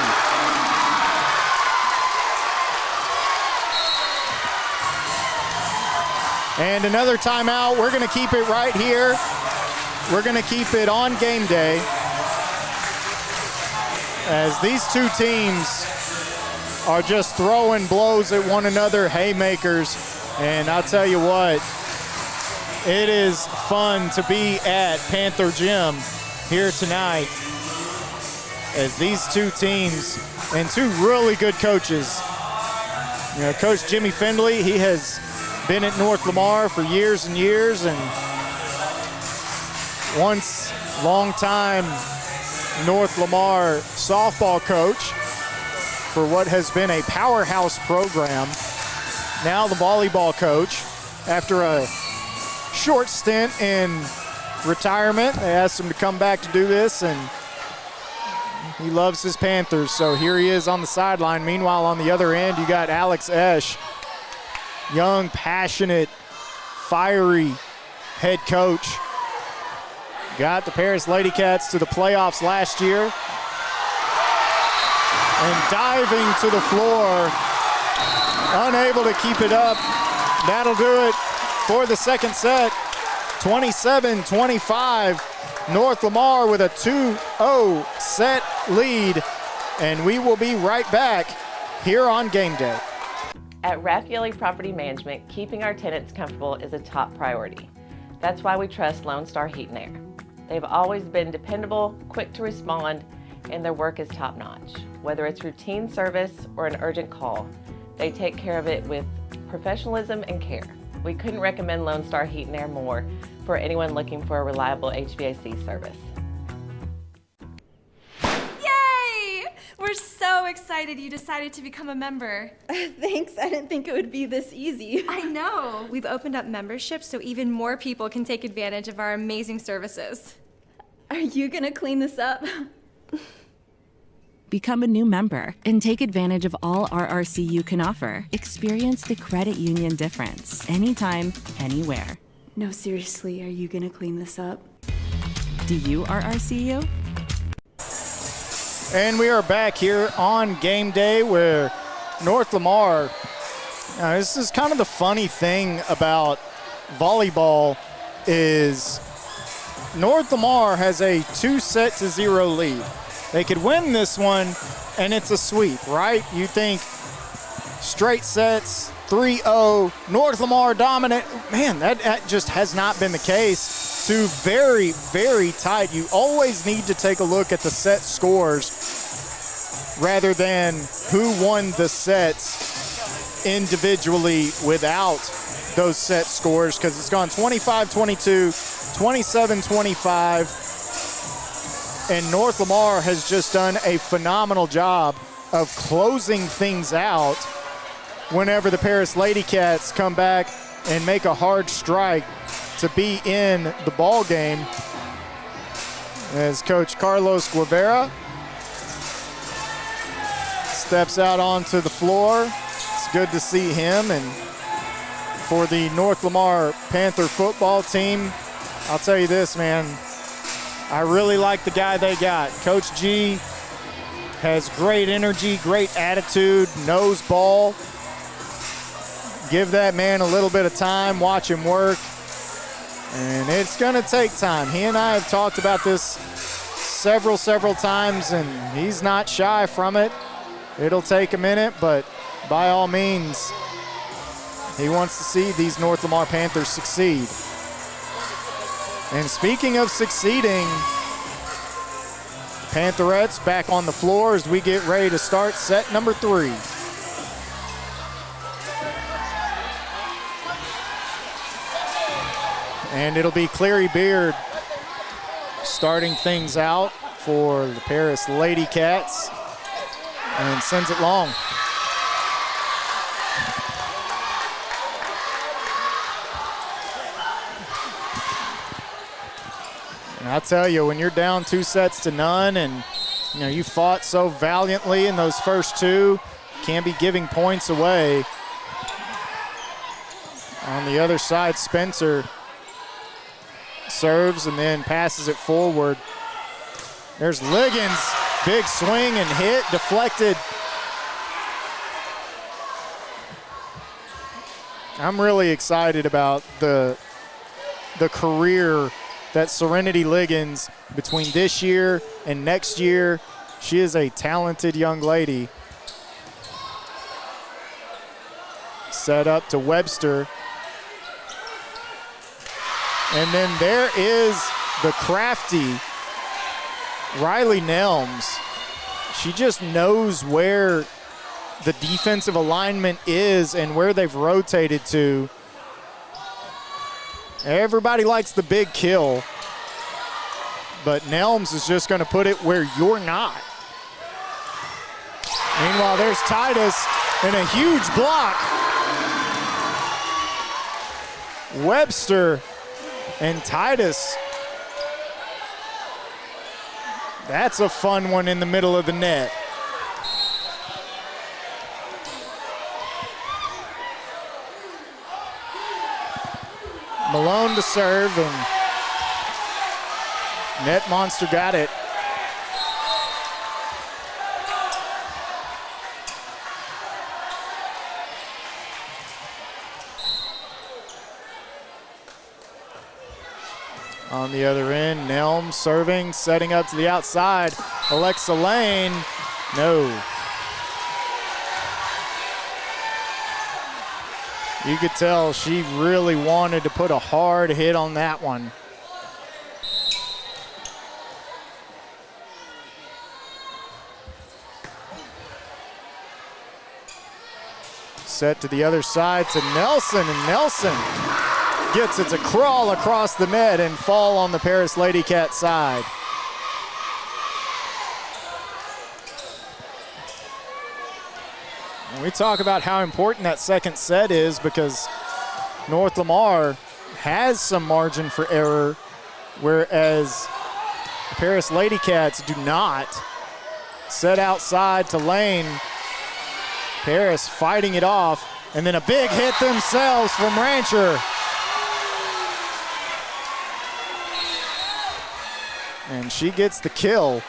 And another timeout. We're going to keep it right here. We're going to keep it on game day as these two teams are just throwing blows at one another, haymakers. And I'll tell you what, it is fun to be at Panther Gym here tonight as these two teams and two really good coaches. You know, Coach Jimmy Findley, he has been at North Lamar for years and years, and once longtime North Lamar softball coach for what has been a powerhouse program. Now the volleyball coach. After a short stint in retirement, they asked him to come back to do this, and he loves his Panthers, so here he is on the sideline. Meanwhile, on the other end, you got Alex Esch, young, passionate, fiery head coach. Got the Paris Ladycats to the playoffs last year. And diving to the floor, unable to keep it up. That'll do it for the second set. 27-25. North Lamar with a 2-0 set lead. And we will be right back here on Game Day. At Raffaele Property Management, keeping our tenants comfortable is a top priority. That's why we trust Lone Star Heat and Air. They've always been dependable, quick to respond, and their work is top-notch. Whether it's routine service or an urgent call, they take care of it with professionalism and care. We couldn't recommend Lone Star Heat and Air more for anyone looking for a reliable HVAC service. We're so excited you decided to become a member. Thanks, I didn't think it would be this easy. I know. We've opened up memberships so even more people can take advantage of our amazing services. Are you gonna clean this up? Become a new member and take advantage of all RRCU can offer. Experience the credit union difference anytime, anywhere. No, seriously, are you gonna clean this up? Do you RRCU? And we are back here on Game Day where North Lamar, this is kind of the funny thing about volleyball is North Lamar has a 2-0 lead. They could win this one and it's a sweep, right? You think straight sets, 3-0, North Lamar dominant. Man, that just has not been the case. Two very, very tight. You always need to take a look at the set scores rather than who won the sets individually without those set scores, because it's gone 25-22, 27-25, and North Lamar has just done a phenomenal job of closing things out whenever the Paris Ladycats come back and make a hard strike to be in the ball game. As Coach Carlos Guevara steps out onto the floor. It's good to see him. And for the North Lamar Panther football team, I'll tell you this, man, I really like the guy they got. Coach G has great energy, great attitude, knows ball. Give that man a little bit of time, watch him work. And it's going to take time. He and I have talked about this several times, and he's not shy from it. It'll take a minute, but by all means, he wants to see these North Lamar Panthers succeed. And speaking of succeeding, Pantherettes back on the floor as we get ready to start set number 3. And it'll be Cleary Beard starting things out for the Paris Ladycats and sends it long. And I'll tell you, when you're down 2-0 and you fought so valiantly in those first 2, can't be giving points away. On the other side, Spencer serves and then passes it forward. There's Liggins, big swing and hit, deflected. I'm really excited about the career that Serenity Liggins, between this year and next year, she is a talented young lady. Set up to Webster. And then there is the crafty Riley Nelms. She just knows where the defensive alignment is and where they've rotated to. Everybody likes the big kill, but Nelms is just going to put it where you're not. Meanwhile, there's Titus and a huge block. Webster and Titus. That's a fun one in the middle of the net. Malone to serve, and Net Monster got it. On the other end, Nelms serving, setting up to the outside. Alexa Lane, no. You could tell she really wanted to put a hard hit on that one. Set to the other side to Nelson, and Nelson gets it to crawl across the net and fall on the Paris Ladycat side. And we talk about how important that second set is because North Lamar has some margin for error, whereas the Paris Ladycats do not. Set outside to Lane. Paris fighting it off, and then a big hit themselves from Rancher. And she gets the kill.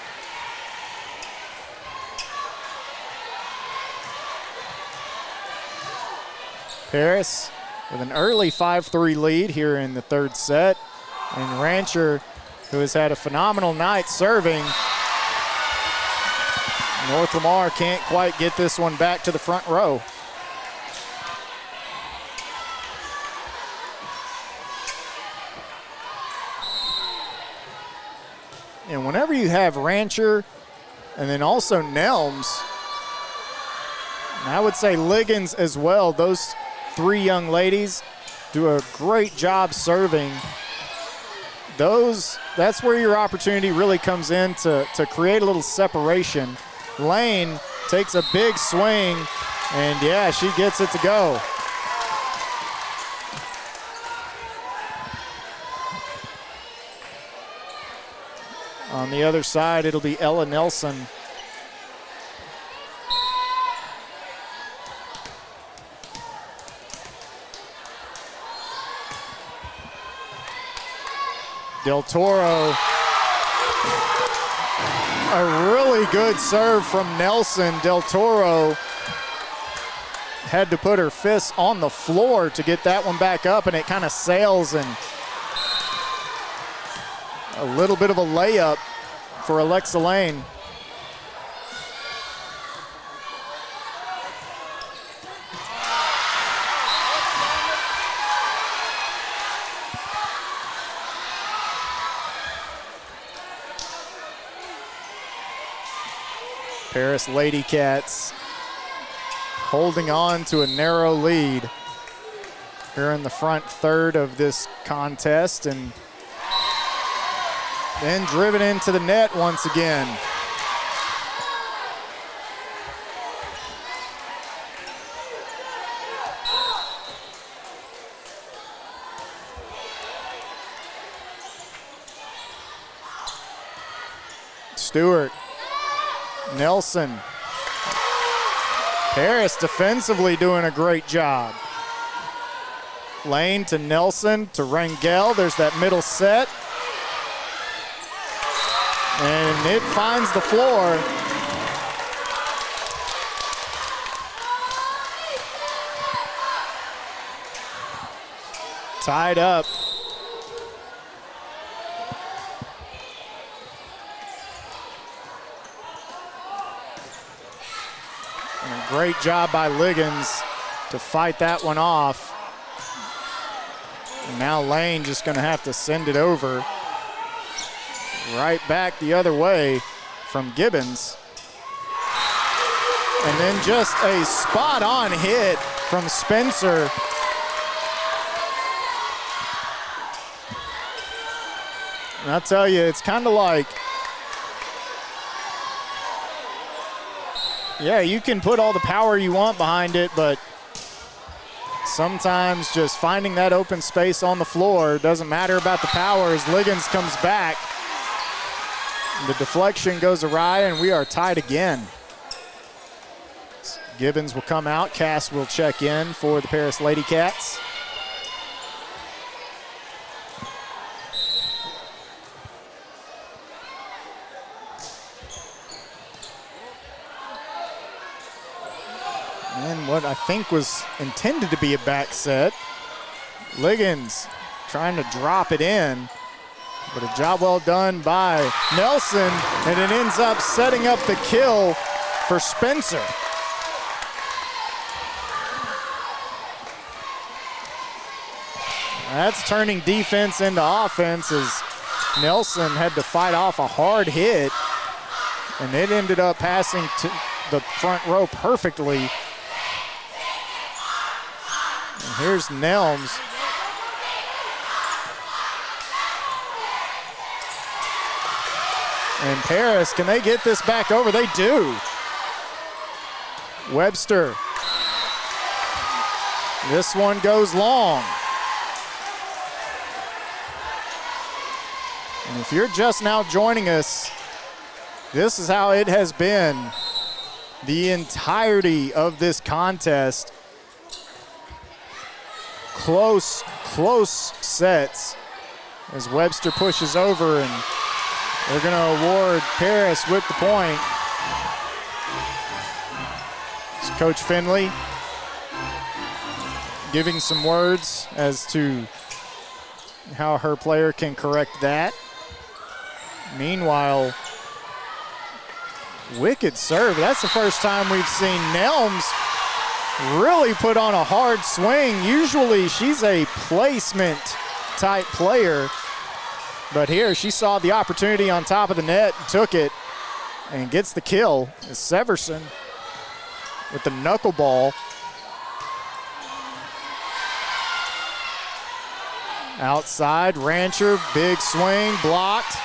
Paris with an early 5-3 lead here in the third set. And Rancher, who has had a phenomenal night serving. North Lamar can't quite get this one back to the front row. And whenever you have Rancher and then also Nelms, and I would say Liggins as well, those three young ladies do a great job serving. That's where your opportunity really comes in to create a little separation. Lane takes a big swing, and yeah, she gets it to go. On the other side, it'll be Ella Nelson. Del Toro. A really good serve from Nelson. Del Toro had to put her fists on the floor to get that one back up, and it kind of sails, and a little bit of a layup for Alexa Lane. Paris Ladycats holding on to a narrow lead here in the front third of this contest, and then driven into the net once again. Stewart, Nelson. Paris defensively doing a great job. Lane to Nelson to Rangel. There's that middle set. And it finds the floor. Tied up. And a great job by Liggins to fight that one off. And now Lane just going to have to send it over. Right back the other way from Gibbons. And then just a spot-on hit from Spencer. And I'll tell you, it's kind of like, yeah, you can put all the power you want behind it, but sometimes just finding that open space on the floor doesn't matter about the power as Liggins comes back. The deflection goes awry, and we are tied again. Gibbons will come out. Cass will check in for the Paris Ladycats. And what I think was intended to be a back set. Liggins trying to drop it in. But a job well done by Nelson, and it ends up setting up the kill for Spencer. That's turning defense into offense as Nelson had to fight off a hard hit, and it ended up passing to the front row perfectly. And here's Nelms. And Paris, can they get this back over? They do. Webster. This one goes long. And if you're just now joining us, this is how it has been the entirety of this contest. Close sets as Webster pushes over, and they're going to award Paris with the point. It's Coach Finley giving some words as to how her player can correct that. Meanwhile, wicked serve. That's the first time we've seen Nelms really put on a hard swing. Usually she's a placement type player. But here she saw the opportunity on top of the net, took it, and gets the kill. It's Severson with the knuckleball. Outside, Rancher, big swing, blocked.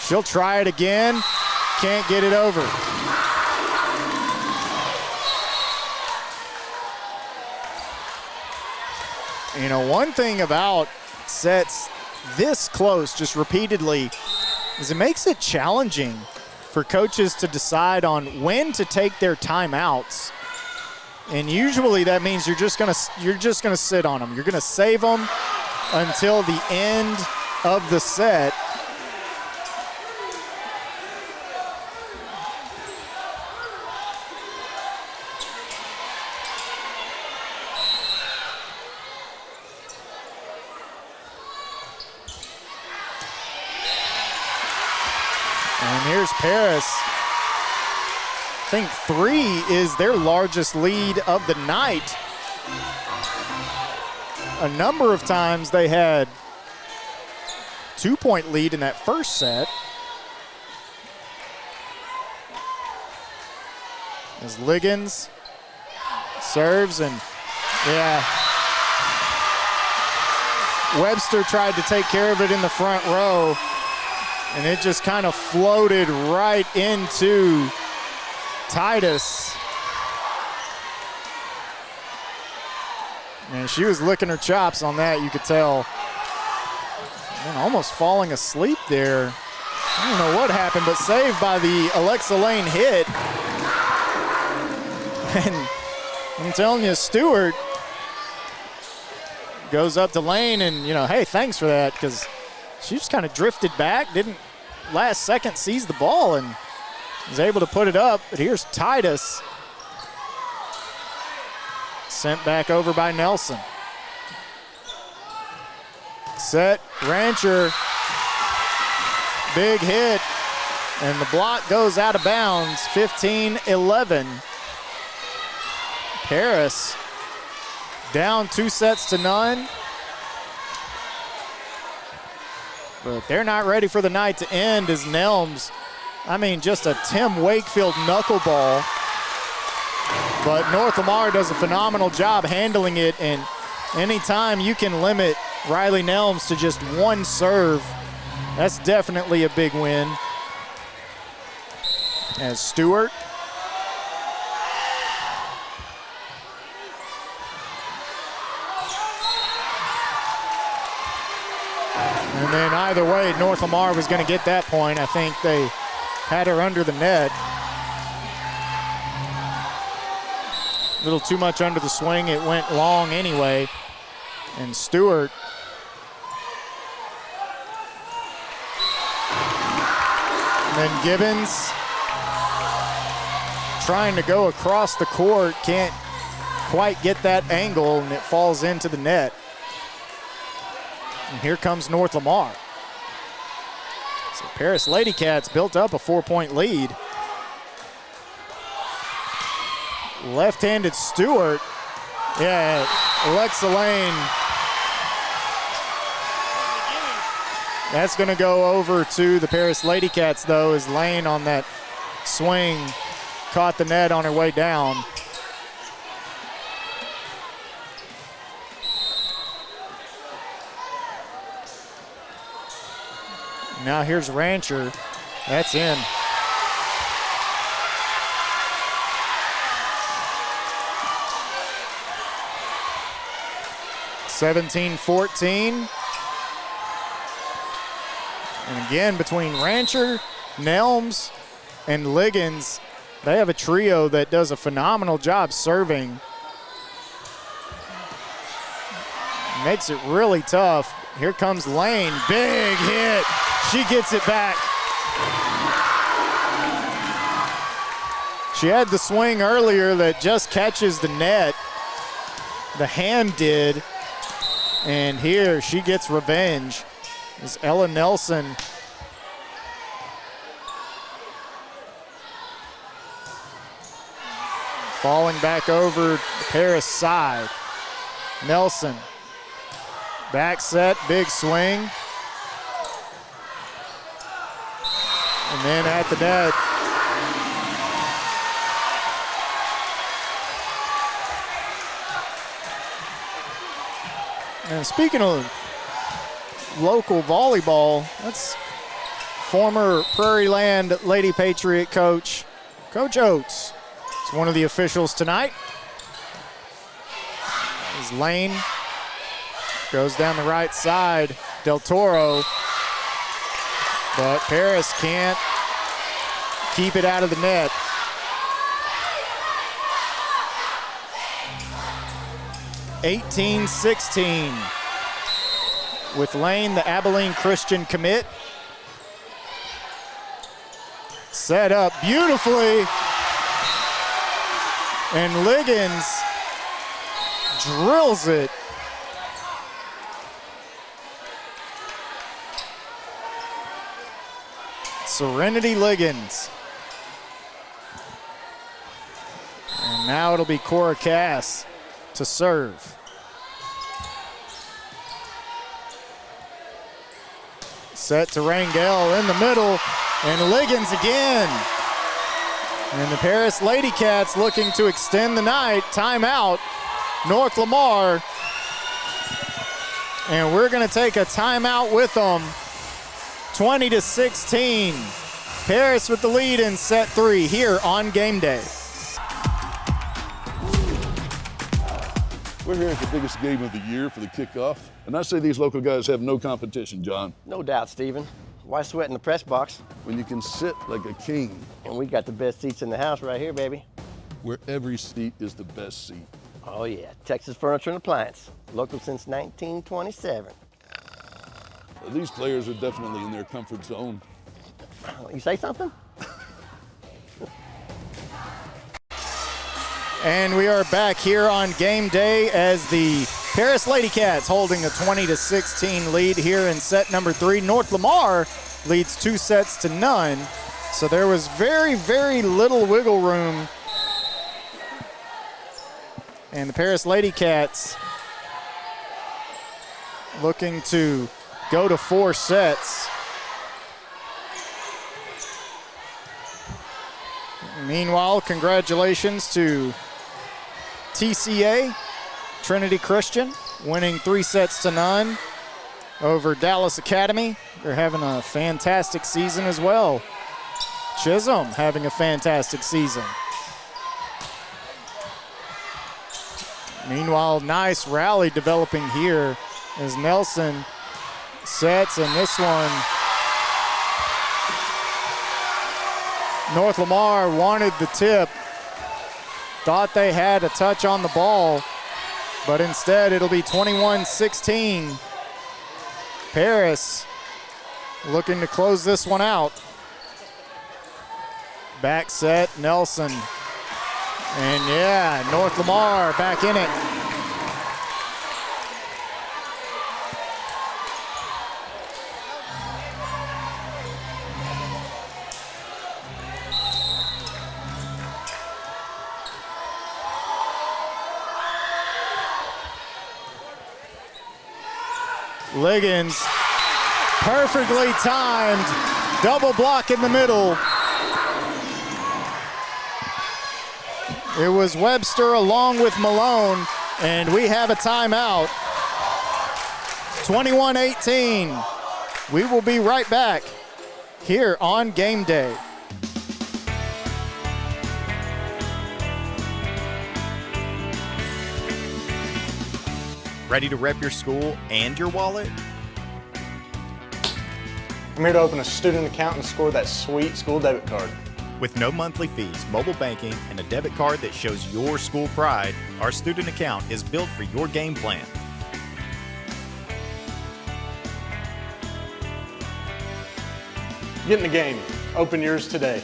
She'll try it again, can't get it over. You know, one thing about sets this close just repeatedly is it makes it challenging for coaches to decide on when to take their timeouts. And usually that means you're just gonna sit on them. You're gonna save them until the end of the set. And here's Paris. I think 3 is their largest lead of the night. A number of times they had 2-point lead in that first set. As Liggins serves, and yeah, Webster tried to take care of it in the front row, and it just kind of floated right into Titus. And she was licking her chops on that, you could tell. And almost falling asleep there. I don't know what happened, but saved by the Alexa Lane hit. And I'm telling you, Stewart goes up to Lane and, hey, thanks for that, because she just kind of drifted back, didn't last second seize the ball and was able to put it up. But here's Titus. Sent back over by Nelson. Set, Rancher, big hit, and the block goes out of bounds, 15-11. Paris down 2-0. But they're not ready for the night to end as Nelms, just a Tim Wakefield knuckleball. But North Lamar does a phenomenal job handling it, and anytime you can limit Riley Nelms to just one serve, that's definitely a big win. As Stewart. And then either way, North Lamar was going to get that point. I think they had her under the net. A little too much under the swing. It went long anyway. And Stewart. And then Gibbons trying to go across the court. Can't quite get that angle, and it falls into the net. And here comes North Lamar. So Paris Ladycats built up a 4-point lead. Left-handed Stewart. Yeah, Alexa Lane. That's going to go over to the Paris Ladycats, though, as Lane on that swing caught the net on her way down. Now here's Rancher. That's in. (17-14). And again, between Rancher, Nelms, and Liggins, they have a trio that does a phenomenal job serving. Makes it really tough. Here comes Lane, big hit. She gets it back. She had the swing earlier that just catches the net. The hand did. And here she gets revenge. As Ella Nelson falling back over the Paris side. Nelson, back set, big swing. And then at the net. And speaking of local volleyball, that's former Prairie Land Lady Patriot coach, Coach Oates. It's one of the officials tonight. As Lane goes down the right side, Del Toro, but Paris can't keep it out of the net. (18-16). With Lane, the Abilene Christian commit. Set up beautifully. And Liggins drills it. Serenity Liggins. And now it'll be Cora Cass to serve. Set to Rangel in the middle, and Liggins again. And the Paris Ladycats looking to extend the night. Timeout, North Lamar. And we're going to take a timeout with them. 20-16. Paris with the lead in set 3 here on Game Day. We're here at the biggest game of the year for the kickoff. And I say these local guys have no competition, John. No doubt, Stephen. Why sweat in the press box? When you can sit like a king. And we got the best seats in the house right here, baby. Where every seat is the best seat. Oh yeah, Texas Furniture and Appliance. Local since 1927. These players are definitely in their comfort zone. You say something? And we are back here on Game Day as the Paris Ladycats holding a 20-16 lead here in set number 3. North Lamar leads 2 sets to none. So there was very, very little wiggle room. And the Paris Ladycats looking to go to 4 sets. Meanwhile, congratulations to TCA, Trinity Christian, winning 3 sets to none over Dallas Academy. They're having a fantastic season as well. Chisholm having a fantastic season. Meanwhile, nice rally developing here as Nelson sets, and this one, North Lamar wanted the tip, thought they had a touch on the ball, but instead it'll be 21-16. Paris looking to close this one out. Back set, Nelson. And yeah, North Lamar back in it. Liggins, perfectly timed, double block in the middle. It was Webster along with Malone, and we have a timeout. 21-18. We will be right back here on Game Day. Ready to rep your school and your wallet? I'm here to open a student account and score that sweet school debit card. With no monthly fees, mobile banking, and a debit card that shows your school pride, our student account is built for your game plan. Get in the game. Open yours today.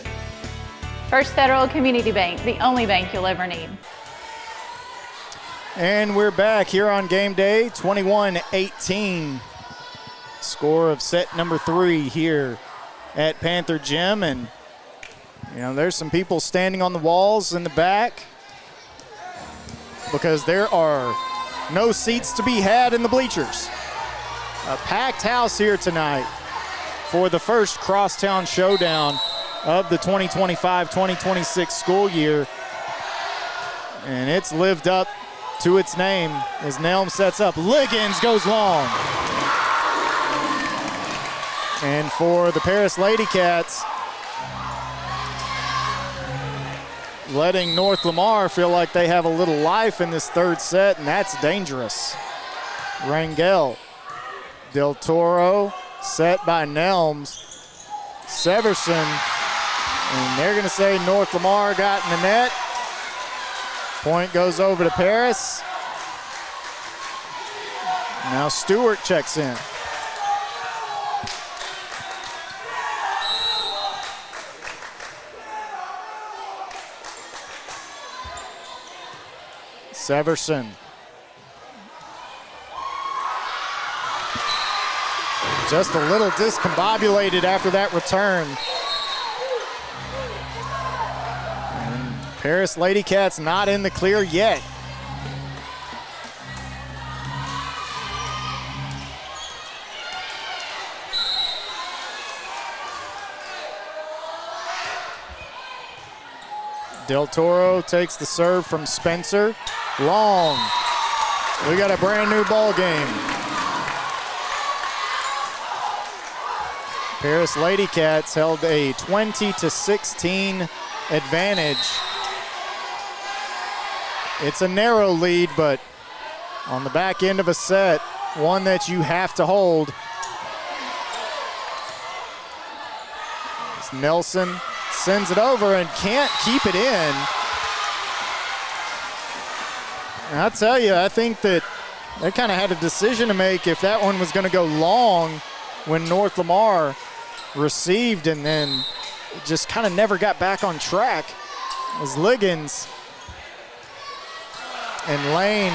First Federal Community Bank, the only bank you'll ever need. And we're back here on Game Day, 21-18. Score of set number 3 here at Panther Gym. And, you know, there's some people standing on the walls in the back because there are no seats to be had in the bleachers. A packed house here tonight for the first crosstown showdown of the 2025-2026 school year. And it's lived up to its name as Nelm sets up. Liggins goes long. And for the Paris Ladycats, letting North Lamar feel like they have a little life in this third set, and that's dangerous. Rangel, Del Toro, set by Nelms. Severson, and they're gonna say North Lamar got in the net. Point goes over to Paris. Now Stewart checks in. Severson. Just a little discombobulated after that return. And Paris Ladycats not in the clear yet. Del Toro takes the serve from Spencer. Long. We got a brand new ball game. Paris Ladycats held a 20-16 advantage. It's a narrow lead, but on the back end of a set, one that you have to hold. As Nelson sends it over and can't keep it in. And I'll tell you, I think that they kind of had a decision to make if that one was going to go long when North Lamar received, and then just kind of never got back on track as Liggins and Lane.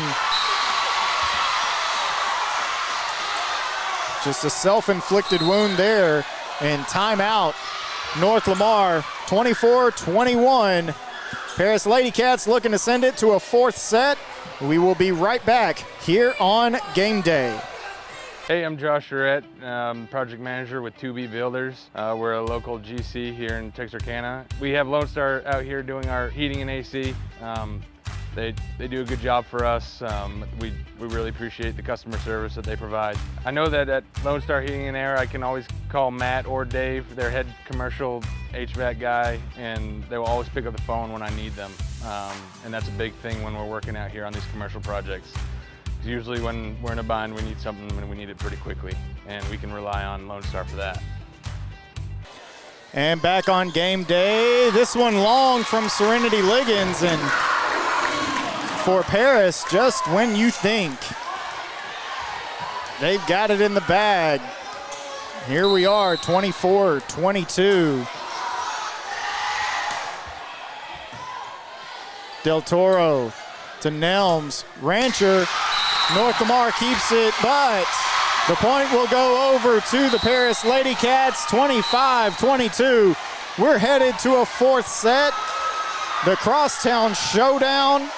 Just a self-inflicted wound there, and timeout. North Lamar, 24-21. Paris Ladycats looking to send it to a fourth set. We will be right back here on Game Day. Hey, I'm Josh Surrett, project manager with 2B Builders. We're a local GC here in Texarkana. We have Lone Star out here doing our heating and AC. They do a good job for us. We really appreciate the customer service that they provide. I know that at Lone Star Heating and Air, I can always call Matt or Dave, their head commercial HVAC guy, and they will always pick up the phone when I need them. And that's a big thing when we're working out here on these commercial projects. Usually when we're in a bind, we need something and we need it pretty quickly, and we can rely on Lone Star for that. And back on Game Day, this one long from Serenity Liggins, and for Paris, just when you think they've got it in the bag, here we are, 24-22. Del Toro to Nelms, Rancher, North Lamar keeps it, but the point will go over to the Paris Ladycats, 25-22. We're headed to a fourth set. The Crosstown Showdown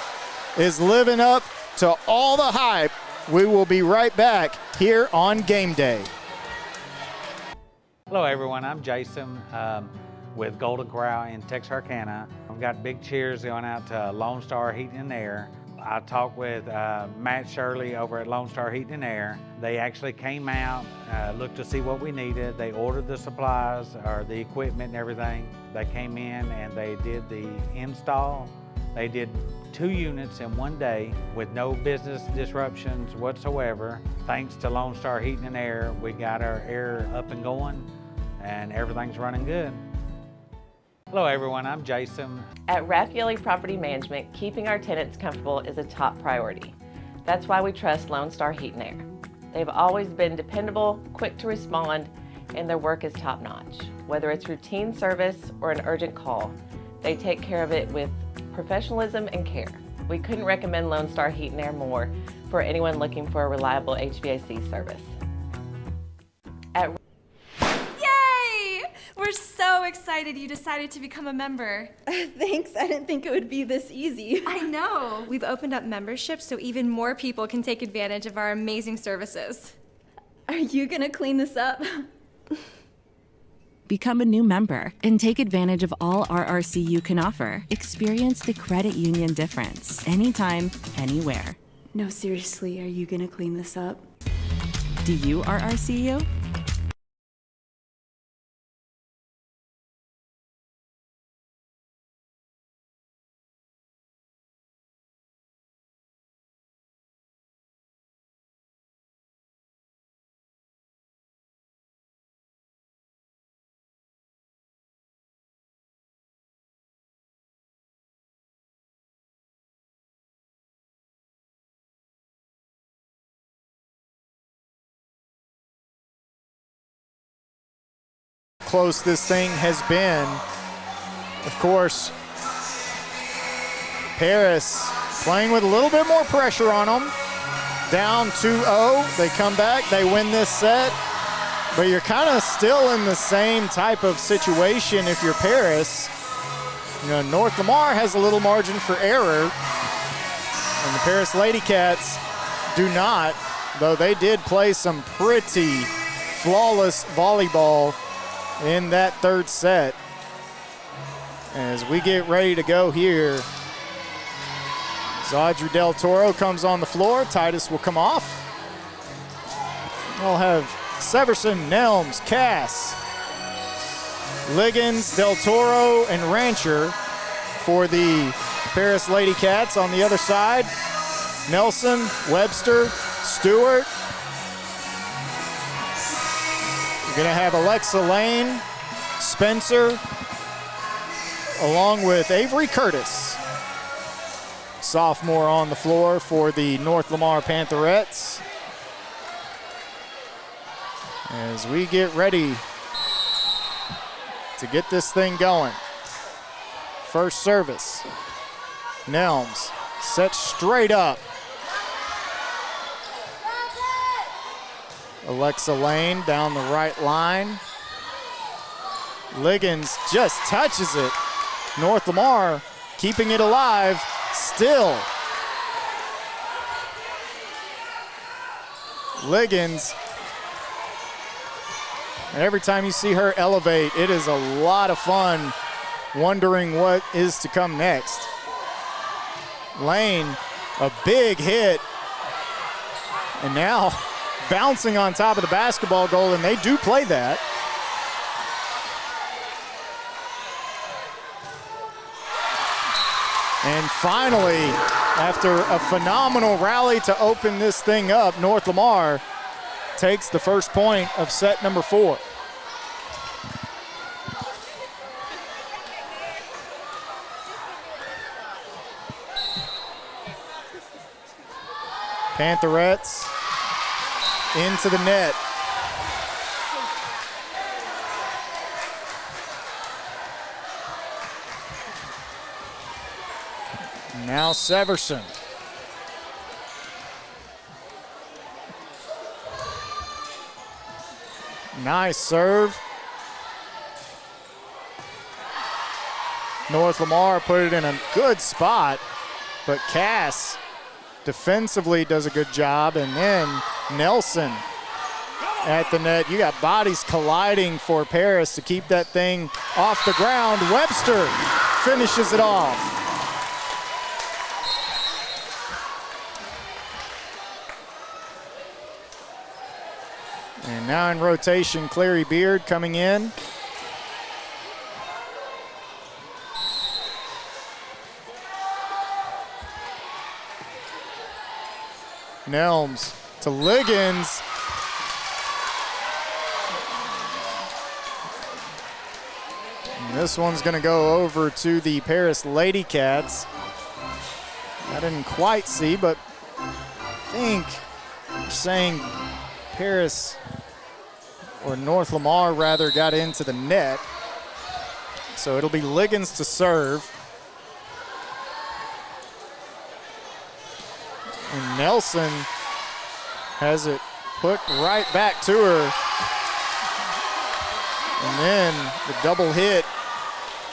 is living up to all the hype. We will be right back here on Game Day. Hello everyone, I'm Jason with Golden Corral in Texarkana. I've got big cheers going out to Lone Star Heating and Air. I talked with Matt Shirley over at Lone Star Heating and Air. They actually came out, looked to see what we needed. They ordered the supplies or the equipment and everything. They came in and they did the install. They did 2 units in one day with no business disruptions whatsoever. Thanks to Lone Star Heating and Air, we got our air up and going and everything's running good. Hello everyone, I'm Jason. At Raffaele Property Management, keeping our tenants comfortable is a top priority. That's why we trust Lone Star Heat and Air. They've always been dependable, quick to respond, and their work is top-notch. Whether it's routine service or an urgent call, they take care of it with professionalism and care. We couldn't recommend Lone Star Heat and Air more for anyone looking for a reliable HVAC service. Yay! We're so excited you decided to become a member. Thanks, I didn't think it would be this easy. I know. We've opened up memberships so even more people can take advantage of our amazing services. Are you gonna clean this up? Become a new member and take advantage of all RRCU can offer. Experience the credit union difference anytime, anywhere. No, seriously, are you gonna clean this up? Do you RRCU? Close this thing has been. Of course, Paris playing with a little bit more pressure on them. Down 2-0, they come back, they win this set, but you're kind of still in the same type of situation if you're Paris. You know, North Lamar has a little margin for error, and the Paris Ladycats do not, though they did play some pretty flawless volleyball in that third set. as we get ready to go here. Audrey Del Toro comes on the floor. Titus will come off. We'll have Severson, Nelms, Cass, Liggins, Del Toro, and Rancher for the Paris Ladycats. On the other side, Nelson, Webster, Stewart. We're gonna have Alexa Lane, Spencer, along with Avery Curtis, sophomore, on the floor for the North Lamar Pantherettes. As we get ready to get this thing going. First service. Nelms set straight up. Alexa Lane down the right line. Liggins just touches it. North Lamar keeping it alive still. Liggins, every time you see her elevate, it is a lot of fun wondering what is to come next. Lane, a big hit, and now bouncing on top of the basketball goal, and they do play that. And finally, after a phenomenal rally to open this thing up, North Lamar takes the first point of set number 4. Pantherettes into the net. Now Severson. Nice serve. North Lamar put it in a good spot, but Cass defensively does a good job, and then Nelson at the net. You got bodies colliding for Paris to keep that thing off the ground. Webster finishes it off. And now in rotation, Clary Beard coming in. Nelms to Liggins. And this one's going to go over to the Paris Ladycats. I didn't quite see, but I think you're saying Paris, or North Lamar rather, got into the net. So it'll be Liggins to serve. And Nelson has it put right back to her. And then the double hit,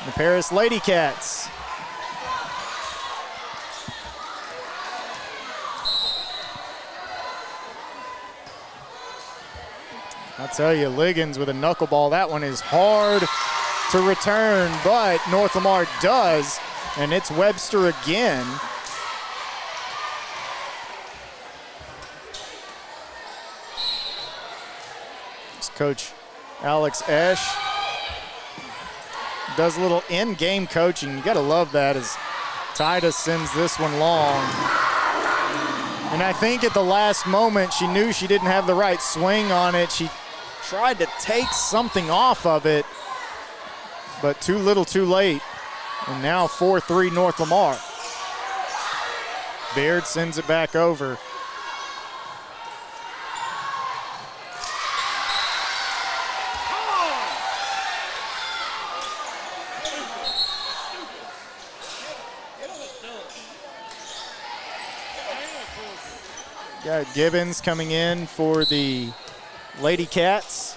the Paris Ladycats. I'll tell you, Liggins with a knuckleball, that one is hard to return, but North Lamar does, and it's Webster again. It's Coach Alex Esch does a little in-game coaching. You gotta love that as Titus sends this one long. And I think at the last moment, she knew she didn't have the right swing on it. She tried to take something off of it, but too little too late. And now 4-3 North Lamar. Beard sends it back over. Got Gibbons coming in for the Ladycats.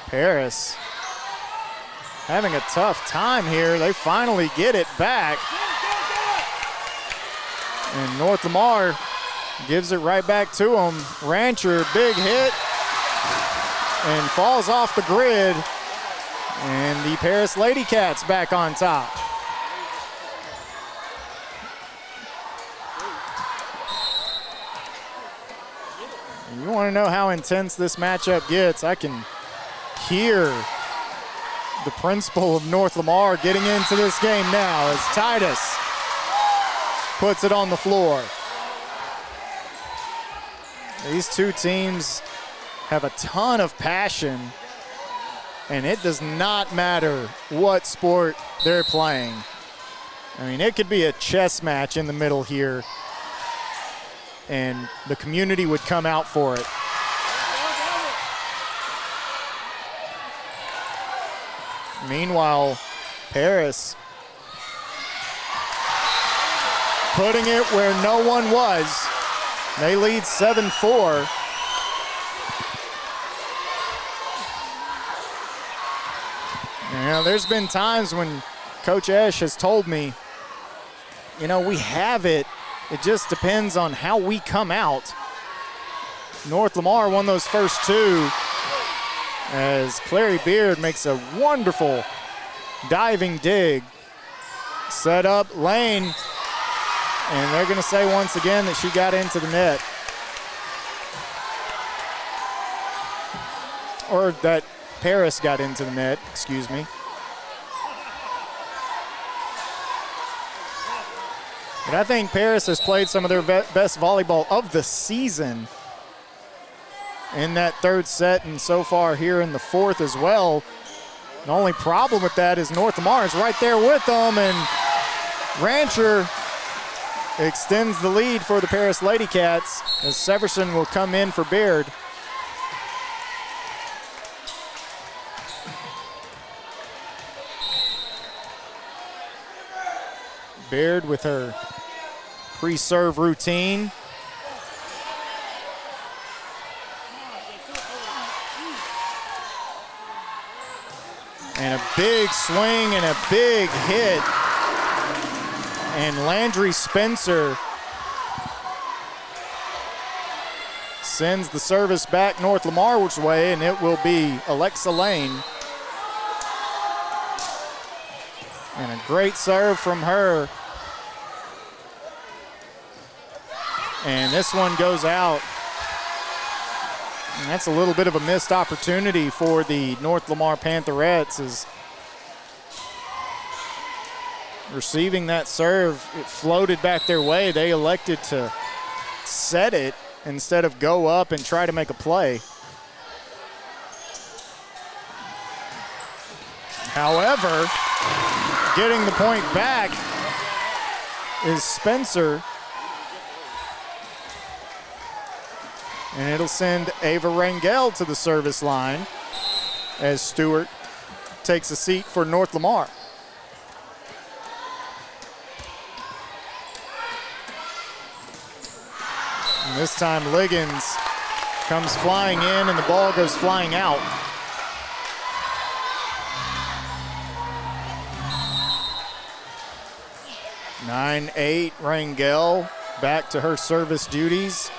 Paris having a tough time here. They finally get it back. And North Lamar Gives it right back to him. Rancher, big hit, and falls off the grid. And the Paris Ladycats back on top. You want to know how intense this matchup gets? I can hear the principal of North Lamar getting into this game now as Titus puts it on the floor. These two teams have a ton of passion, and it does not matter what sport they're playing. I mean, it could be a chess match in the middle here, and the community would come out for it. Meanwhile, Paris putting it where no one was. They lead 7-4. You know, there's been times when Coach Esch has told me, you know, we have it. It just depends on how we come out. North Lamar won those first two as Clary Beard makes a wonderful diving dig. Set up Lane, and they're gonna say once again that she got into the net. Or that Paris got into the net, excuse me. But I think Paris has played some of their best volleyball of the season in that third set, and so far here in the fourth as well. The only problem with that is North Lamar is right there with them, and Rancher extends the lead for the Paris Ladycats as Severson will come in for Beard. Beard with her pre-serve routine. And a big swing and a big hit. And Landry Spencer sends the service back North Lamar's way, and it will be Alexa Lane. And a great serve from her. And this one goes out. And that's a little bit of a missed opportunity for the North Lamar Pantherettes, as receiving that serve, it floated back their way. They elected to set it instead of go up and try to make a play. However, getting the point back is Spencer. And it'll send Ava Rangel to the service line as Stewart takes a seat for North Lamar. And this time Liggins comes flying in and the ball goes flying out. (9-8) Rangel back to her service duties.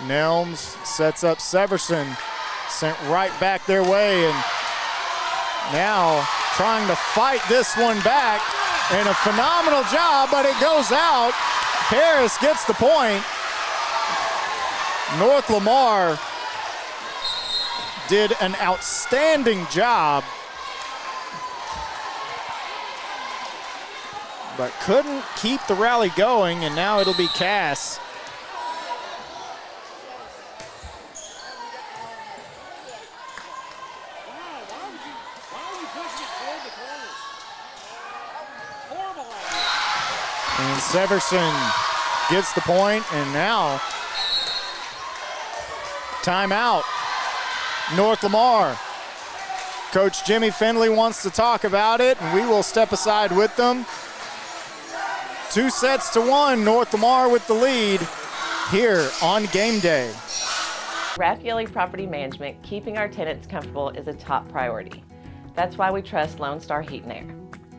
Nelms sets up Severson, sent right back their way, and now trying to fight this one back, and a phenomenal job, but it goes out. Paris gets the point. North Lamar did an outstanding job, but couldn't keep the rally going, and now it'll be Cass. And Severson gets the point, and now timeout. North Lamar. Coach Jimmy Findlay wants to talk about it, and we will step aside with them. 2-1, North Lamar with the lead here on Game Day. Raffaele Property Management, keeping our tenants comfortable is a top priority. That's why we trust Lone Star Heat and Air.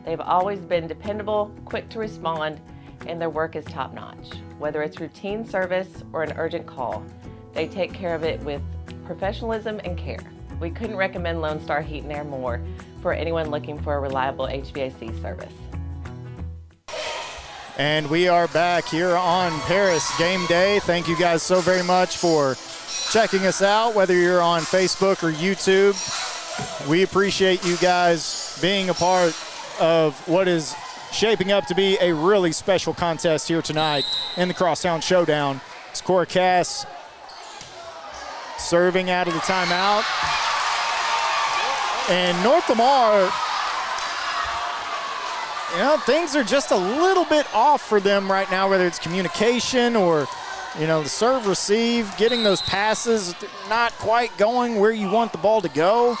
They've always been dependable, quick to respond, and their work is top-notch. Whether it's routine service or an urgent call, they take care of it with professionalism and care. We couldn't recommend Lone Star Heat and Air more for anyone looking for a reliable HVAC service. And we are back here on Paris Game Day. Thank you guys so very much for checking us out, whether you're on Facebook or YouTube. We appreciate you guys being a part of what is shaping up to be a really special contest here tonight in the Crosstown Showdown. It's Cora Cass serving out of the timeout. And North Lamar, you know, things are just a little bit off for them right now, whether it's communication or, you know, the serve receive, getting those passes not quite going where you want the ball to go.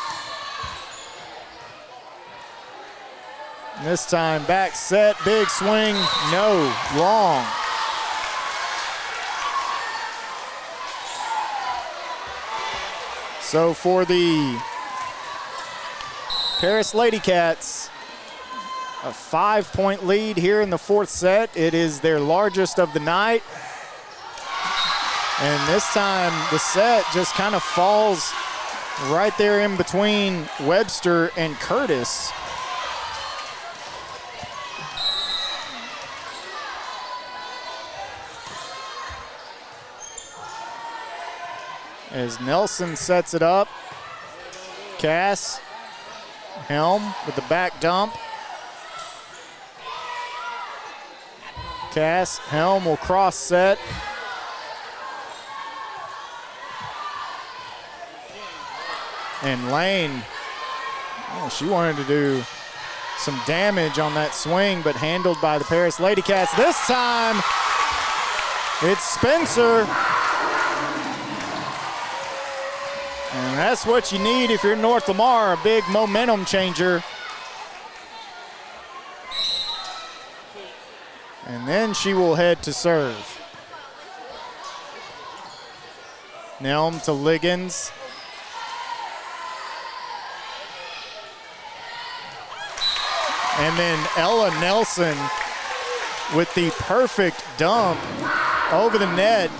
This time, back set, big swing, no, long. So for the Paris Ladycats, a 5-point lead here in the fourth set. It is their largest of the night. And this time, the set just kind of falls right there in between Webster and Curtis. As Nelson sets it up, Cass, Helm with the back dump. Cass, Helm will cross set. And Lane, oh, she wanted to do some damage on that swing, but handled by the Paris Ladycats. This time, it's Spencer. And that's what you need if you're North Lamar, a big momentum changer. And then she will head to serve. Nelm to Liggins. And then Ella Nelson with the perfect dump over the net.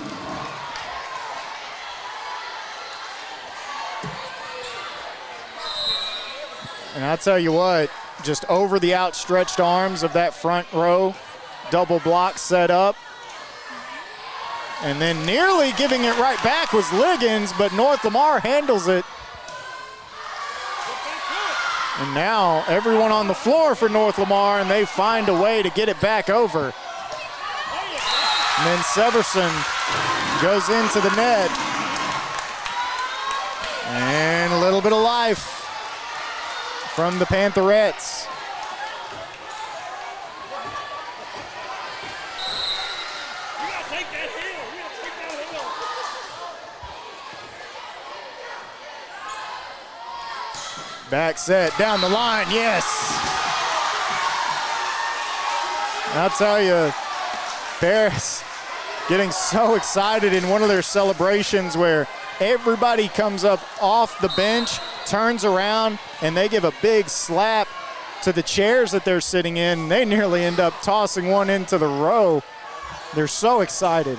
And I'll tell you what, just over the outstretched arms of that front row, double block set up. And then nearly giving it right back was Liggins, but North Lamar handles it. And now everyone on the floor for North Lamar, and they find a way to get it back over. And then Severson goes into the net. And a little bit of life from the Pantherettes. Back set, down the line, yes. I'll tell you, Paris getting so excited in one of their celebrations where everybody comes up off the bench, turns around, and they give a big slap to the chairs that they're sitting in. They nearly end up tossing one into the row. They're so excited.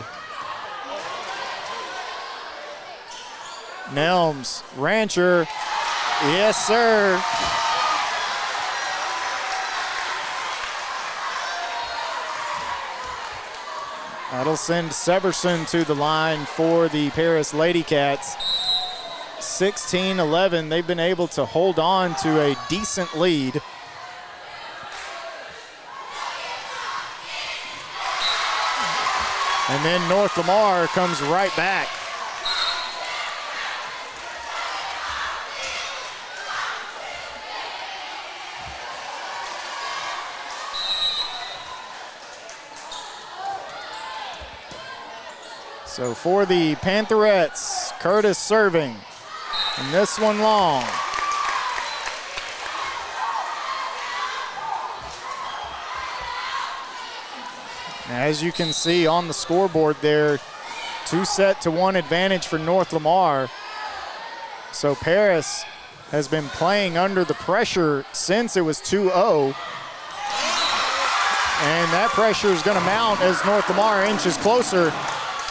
Nelms, Rancher, yes, sir. That'll send Severson to the line for the Paris Ladycats. 16-11, they've been able to hold on to a decent lead. And then North Lamar comes right back. So for the Pantherettes, Curtis serving, and this one long. As you can see on the scoreboard there, 2-1 advantage for North Lamar. So Paris has been playing under the pressure since it was 2-0. And that pressure is going to mount as North Lamar inches closer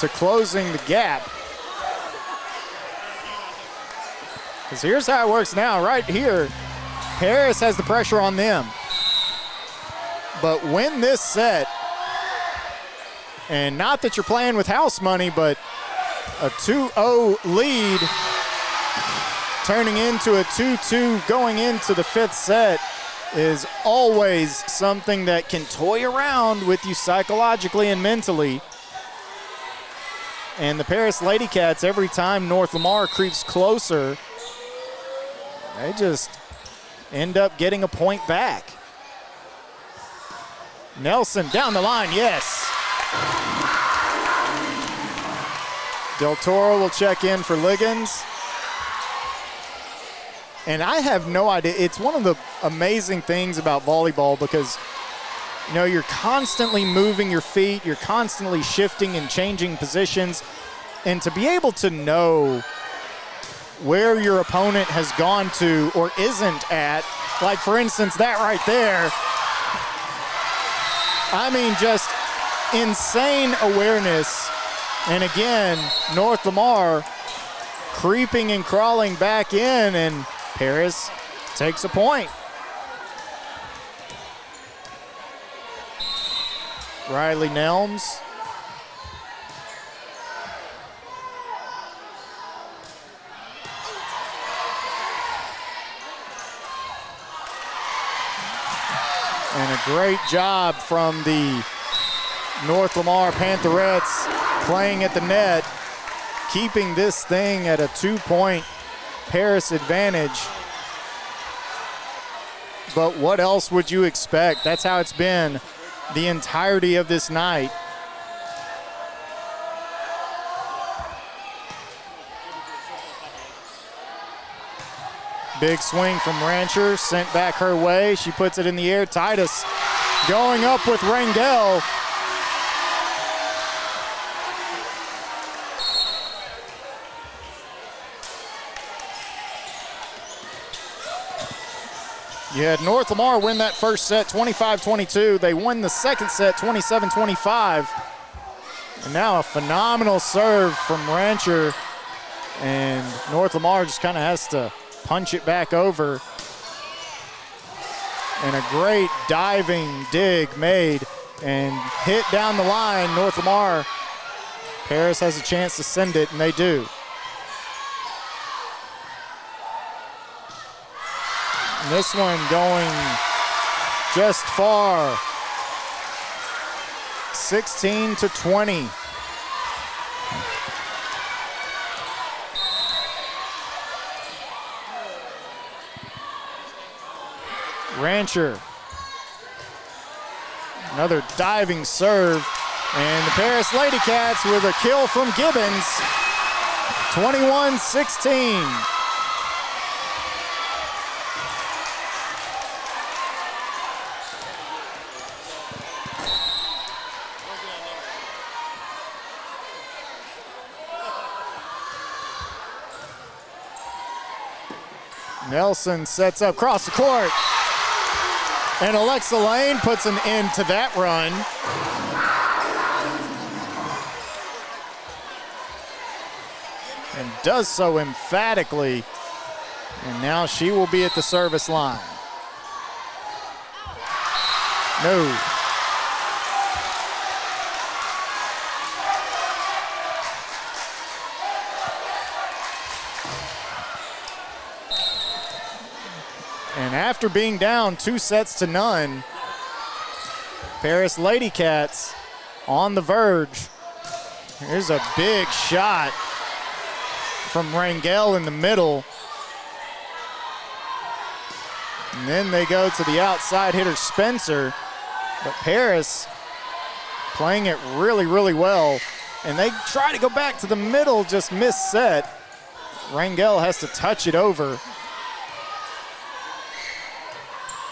to closing the gap. Because here's how it works now, right here. Paris has the pressure on them. But win this set, and not that you're playing with house money, but a 2-0 lead turning into a 2-2 going into the 5th set is always something that can toy around with you psychologically and mentally. And the Paris Ladycats, every time North Lamar creeps closer, they just end up getting a point back. Nelson down the line, yes. Del Toro will check in for Liggins. And I have no idea. It's one of the amazing things about volleyball because, you know, you're constantly moving your feet, you're constantly shifting and changing positions. And to be able to know where your opponent has gone to or isn't at, like for instance, that right there, I mean, just insane awareness. And again, North Lamar creeping and crawling back in, and Paris takes a point. Riley Nelms. And a great job from the North Lamar Pantherettes playing at the net, keeping this thing at a 2-point Paris advantage. But what else would you expect? That's how it's been the entirety of this night. Big swing from Rancher, sent back her way. She puts it in the air. Titus going up with Rangel. You had North Lamar win that first set 25-22. They win the second set 27-25. And now a phenomenal serve from Rancher. And North Lamar just kind of has to punch it back over. And a great diving dig made and hit down the line. North Lamar, Paris has a chance to send it, and they do. And this one going just far. 16-20. Rancher. Another diving serve. And the Paris Ladycats with a kill from Gibbons. 21-16. Nelson sets up across the court. And Alexa Lane puts an end to that run. And does so emphatically. And now she will be at the service line. No. And after being down 2-0, Paris Ladycats on the verge. Here's a big shot from Rangel in the middle. And then they go to the outside hitter, Spencer. But Paris playing it really, really well. And they try to go back to the middle, just miss set. Rangel has to touch it over.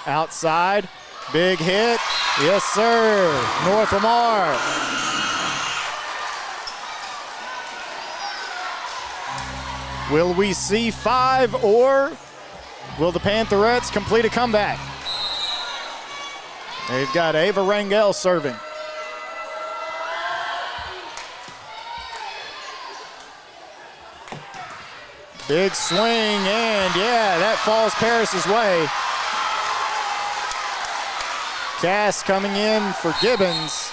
Outside, big hit. Yes, sir. North Lamar. Will we see 5, or will the Pantherettes complete a comeback? They've got Ava Rangel serving. Big swing, and yeah, that falls Paris's way. Cass coming in for Gibbons.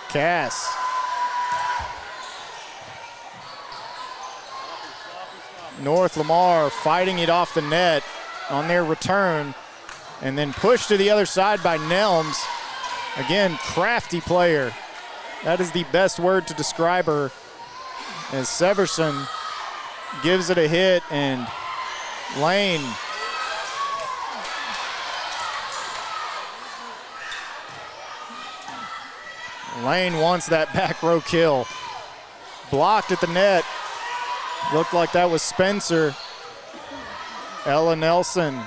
Cass. North Lamar fighting it off the net on their return, and then pushed to the other side by Nelms. Again, crafty player. That is the best word to describe her, as Severson gives it a hit, and Lane wants that back row kill. Blocked at the net. Looked like that was Spencer. Ella Nelson,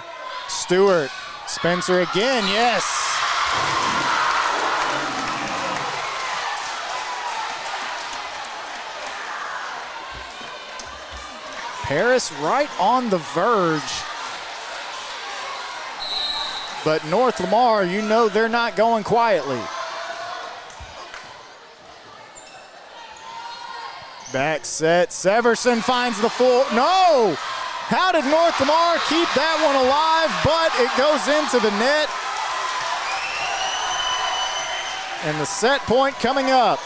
Stewart, Spencer again, yes. Paris right on the verge. But North Lamar, you know they're not going quietly. Back set, Severson finds the full, no! How did North Lamar keep that one alive, but it goes into the net. And the set point coming up.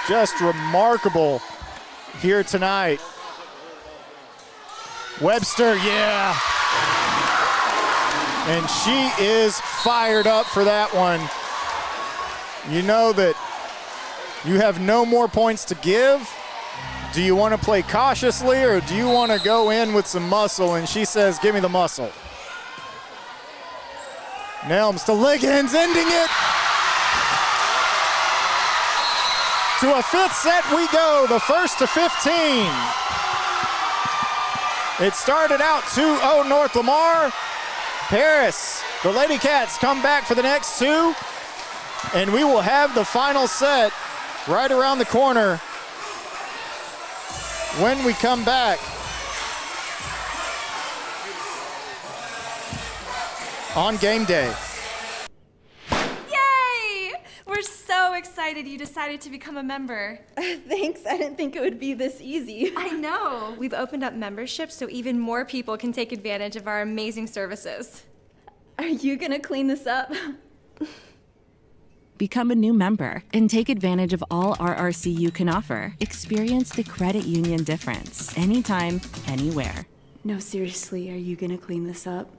Just remarkable here tonight. Webster, yeah. And she is fired up for that one. You know that you have no more points to give. Do you want to play cautiously, or do you want to go in with some muscle? And she says, give me the muscle. Nelms to Liggins, ending it. To a 5th set we go, the first to 15. It started out 2-0 North Lamar. Paris, the Ladycats come back for the next 2. And we will have the final set right around the corner when we come back on Game Day. Yay! We're so excited you decided to become a member. Thanks, I didn't think it would be this easy. I know. We've opened up memberships so even more people can take advantage of our amazing services. Are you gonna clean this up? Become a new member and take advantage of all RRCU can offer. Experience the credit union difference anytime, anywhere. No, seriously, are you gonna clean this up?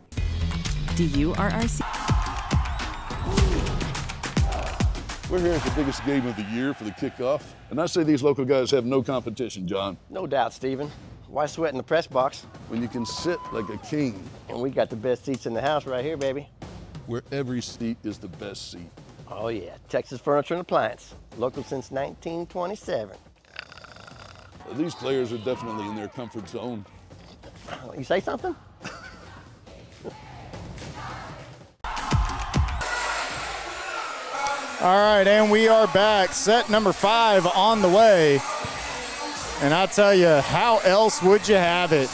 Do you RRC? We're here at the biggest game of the year for the kickoff. And I say these local guys have no competition, John. No doubt, Stephen. Why sweat in the press box? When you can sit like a king. And we got the best seats in the house right here, baby. Where every seat is the best seat. Oh yeah, Texas Furniture and Appliance. Local since 1927. These players are definitely in their comfort zone. You say something? All right, and we are back. Set number 5 on the way. And I tell you, how else would you have it?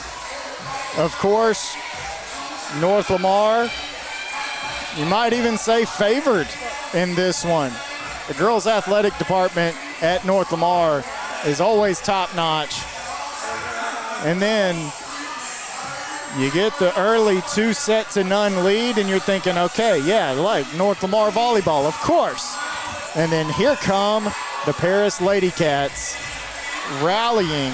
Of course, North Lamar, you might even say favored in this one. The girls' athletic department at North Lamar is always top-notch. And then you get the early 2-0 lead, and you're thinking, okay, yeah, like North Lamar volleyball, of course. And then here come the Paris Ladycats rallying.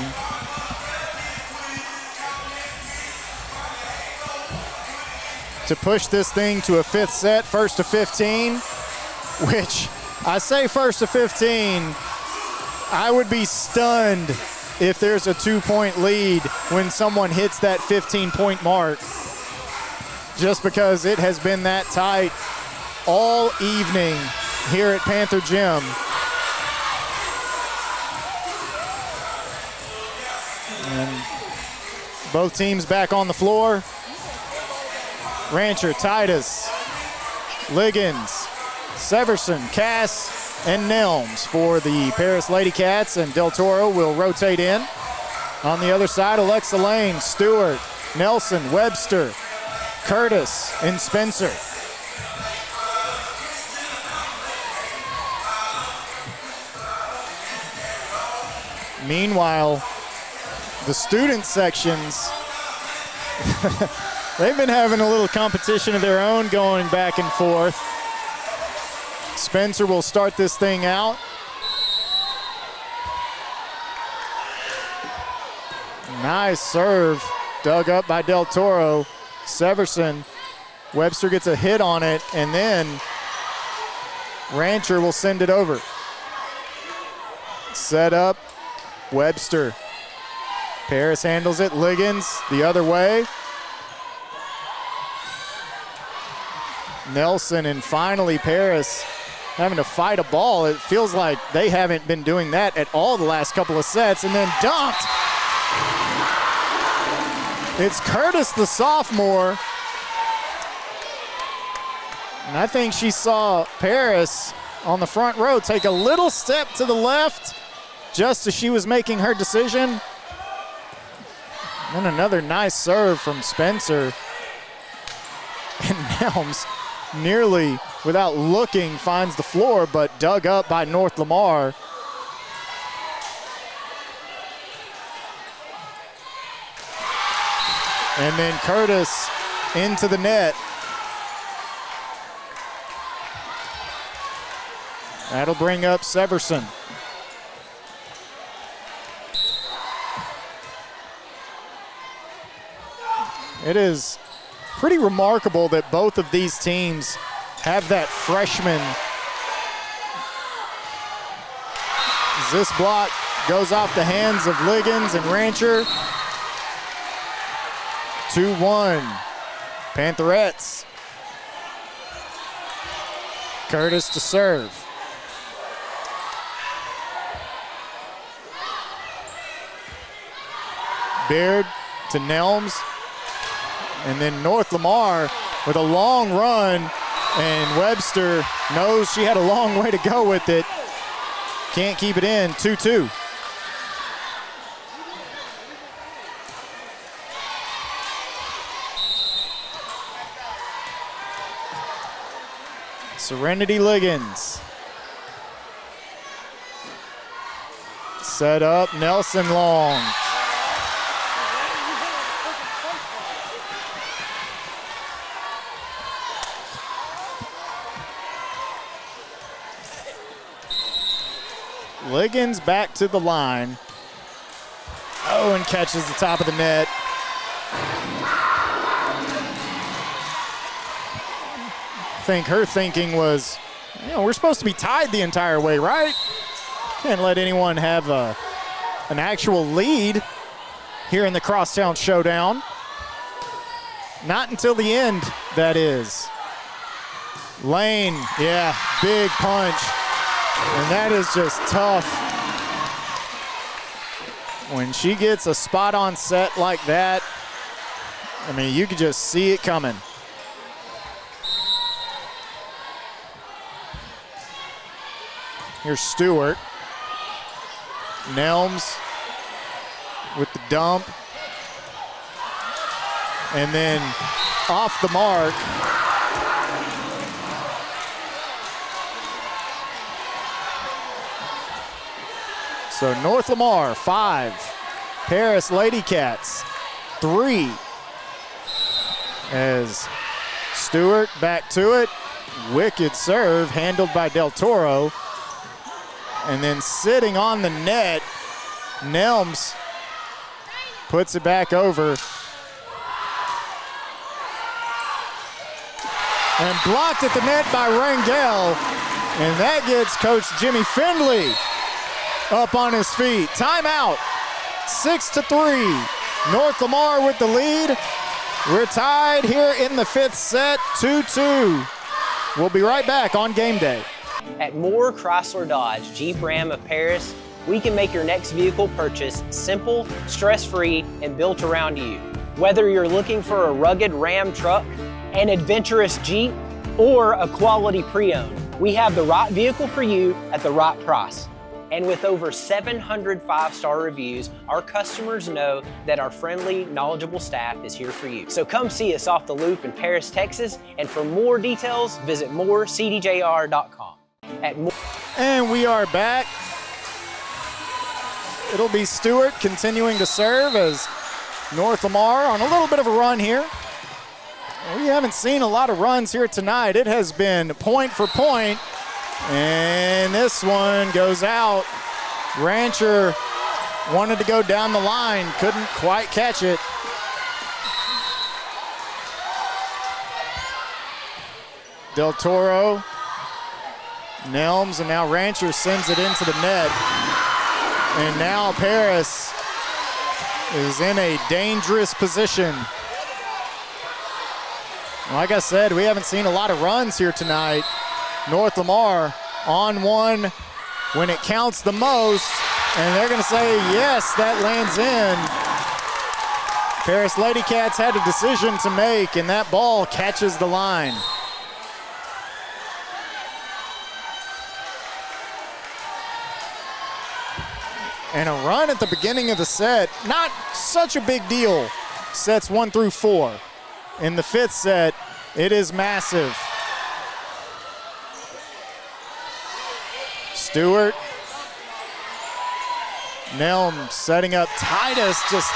To push this thing to a 5th set, first to 15, which I say first to 15, I would be stunned if there's a 2-point lead when someone hits that 15-point mark, just because it has been that tight all evening here at Panther Gym. Both teams back on the floor. Rancher, Titus, Liggins, Severson, Cass, and Nelms for the Paris Ladycats, and Del Toro will rotate in. On the other side, Alexa Lane, Stewart, Nelson, Webster, Curtis, and Spencer. Meanwhile, the student sections, they've been having a little competition of their own going back and forth. Spencer will start this thing out. Nice serve, dug up by Del Toro. Severson, Webster gets a hit on it, and then Rancher will send it over. Set up, Webster. Paris handles it, Liggins the other way. Nelson, and finally Paris having to fight a ball. It feels like they haven't been doing that at all the last couple of sets, and then dunked. It's Curtis, the sophomore. And I think she saw Paris on the front row take a little step to the left just as she was making her decision. And another nice serve from Spencer. And Nelms, nearly without looking, finds the floor, but dug up by North Lamar. And then Curtis into the net. That'll bring up Severson. It is pretty remarkable that both of these teams have that freshman. As this block goes off the hands of Liggins and Rancher. 2-1, Pantherettes. Curtis to serve. Beard to Nelms. And then North Lamar with a long run, and Webster knows she had a long way to go with it. Can't keep it in, 2-2. Serenity Liggins. Set up, Nelson long. Liggins back to the line. Oh, and catches the top of the net. I think her thinking was, you know, we're supposed to be tied the entire way, right? Can't let anyone have an actual lead here in the Crosstown Showdown. Not until the end, that is. Lane, yeah, big punch. And that is just tough. When she gets a spot on set like that, I mean, you can just see it coming. Here's Stewart. Nelms with the dump. And then off the mark. So North Lamar, 5. Paris Ladycats, 3. As Stewart back to it. Wicked serve handled by Del Toro. And then sitting on the net, Nelms puts it back over. And blocked at the net by Rangel. And that gets Coach Jimmy Findley up on his feet. Timeout, 6-3. North Lamar with the lead. We're tied here in the 5th set, 2-2. We'll be right back on Game Day. At Moore Chrysler Dodge Jeep Ram of Paris, we can make your next vehicle purchase simple, stress-free, and built around you. Whether you're looking for a rugged Ram truck, an adventurous Jeep, or a quality pre-owned, we have the right vehicle for you at the right price. And with over 700 five-star reviews, our customers know that our friendly, knowledgeable staff is here for you. So come see us off the Loop in Paris, Texas, and for more details, visit morecdjr.com. And we are back. It'll be Stewart continuing to serve as North Lamar on a little bit of a run here. We haven't seen a lot of runs here tonight. It has been point for point, and this one goes out. Rancher wanted to go down the line, couldn't quite catch it. Del Toro, Nelms, and now Rancher sends it into the net. And now Paris is in a dangerous position. Like I said, we haven't seen a lot of runs here tonight. North Lamar on one when it counts the most, and they're gonna say, yes, that lands in. Paris Ladycats had a decision to make, and that ball catches the line. And a run at the beginning of the set, not such a big deal, sets 1 through 4. In the 5th set, it is massive. Stewart, Nelm setting up Titus, just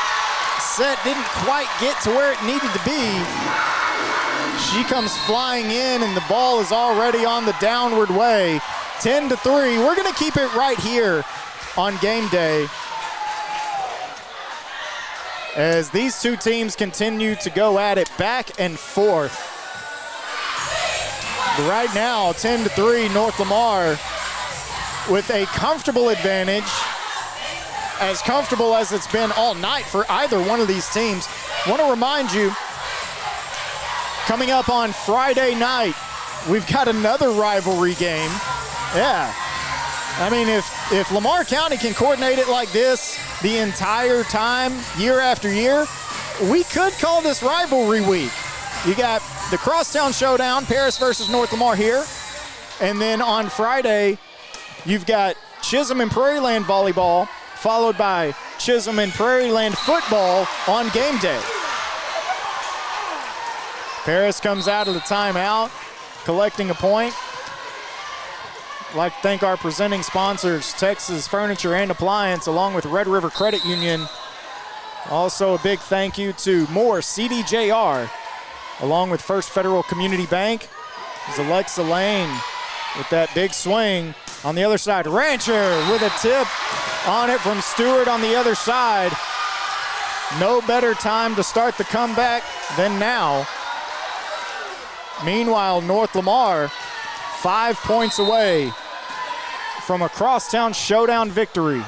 set didn't quite get to where it needed to be. She comes flying in and the ball is already on the downward way. 10-3, we're gonna keep it right here on Game Day as these two teams continue to go at it back and forth. But right now, 10-3, North Lamar with a comfortable advantage, as comfortable as it's been all night for either one of these teams. I want to remind you, coming up on Friday night, we've got another rivalry game. Yeah. I mean, if Lamar County can coordinate it like this the entire time, year after year, we could call this rivalry week. You got the Crosstown Showdown, Paris versus North Lamar here. And then on Friday, you've got Chisholm and Prairie Land Volleyball, followed by Chisholm and Prairie Land Football on Game Day. Paris comes out of the timeout, collecting a point. I'd like to thank our presenting sponsors, Texas Furniture and Appliance, along with Red River Credit Union. Also a big thank you to Moore CDJR, along with First Federal Community Bank. There's Alexa Lane with that big swing. On the other side, Rancher with a tip on it from Stewart on the other side. No better time to start the comeback than now. Meanwhile, North Lamar 5 points away from a Crosstown Showdown victory.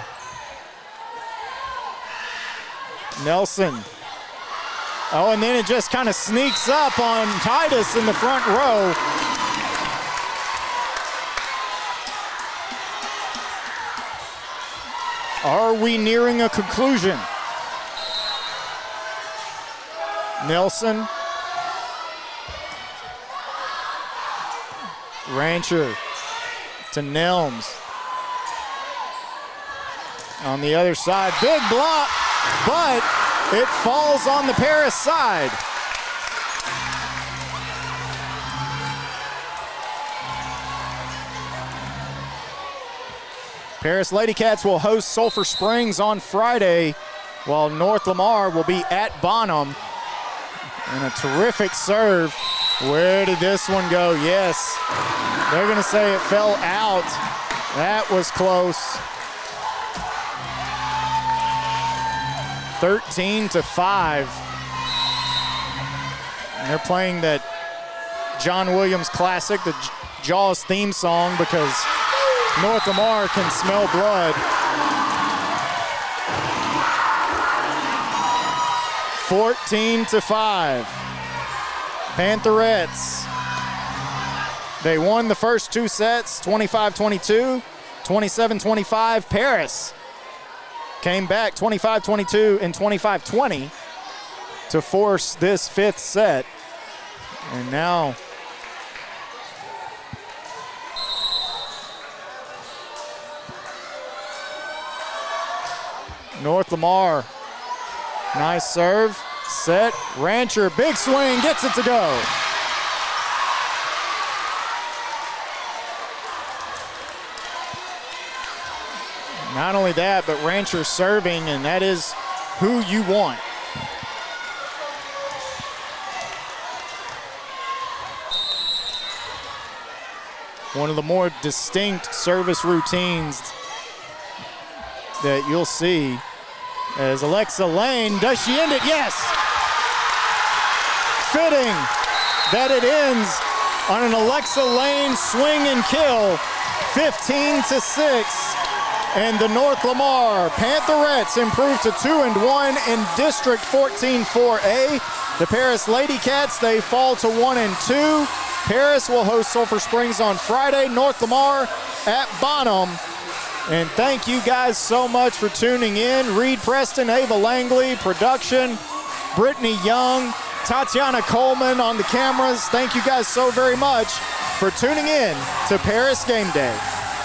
Nelson. Oh, and then it just kind of sneaks up on Titus in the front row. Are we nearing a conclusion? Nelson. Rancher to Nelms. On the other side, big block, but it falls on the Paris side. Paris Ladycats will host Sulphur Springs on Friday, while North Lamar will be at Bonham. And a terrific serve. Where did this one go? Yes, they're gonna say it fell out. That was close. 13-5. And they're playing that John Williams classic, the Jaws theme song, because North Lamar can smell blood. 14-5. Pantherettes. They won the first two sets, 25-22. 27-25, Paris came back 25-22 and 25-20 to force this fifth set. And now North Lamar, nice serve, set, Rancher, big swing, gets it to go. Not only that, but Rancher serving, and that is who you want. One of the more distinct service routines that you'll see as Alexa Lane, does she end it? Yes! Fitting that it ends on an Alexa Lane swing and kill, 15-6. And the North Lamar Pantherettes improve to 2-1 in District 14-4A. The Paris Ladycats, they fall to 1-2. Paris will host Sulphur Springs on Friday. North Lamar at Bonham. And thank you guys so much for tuning in. Reed Preston, Ava Langley, production, Brittany Young, Tatiana Coleman on the cameras. Thank you guys so very much for tuning in to Paris Game Day.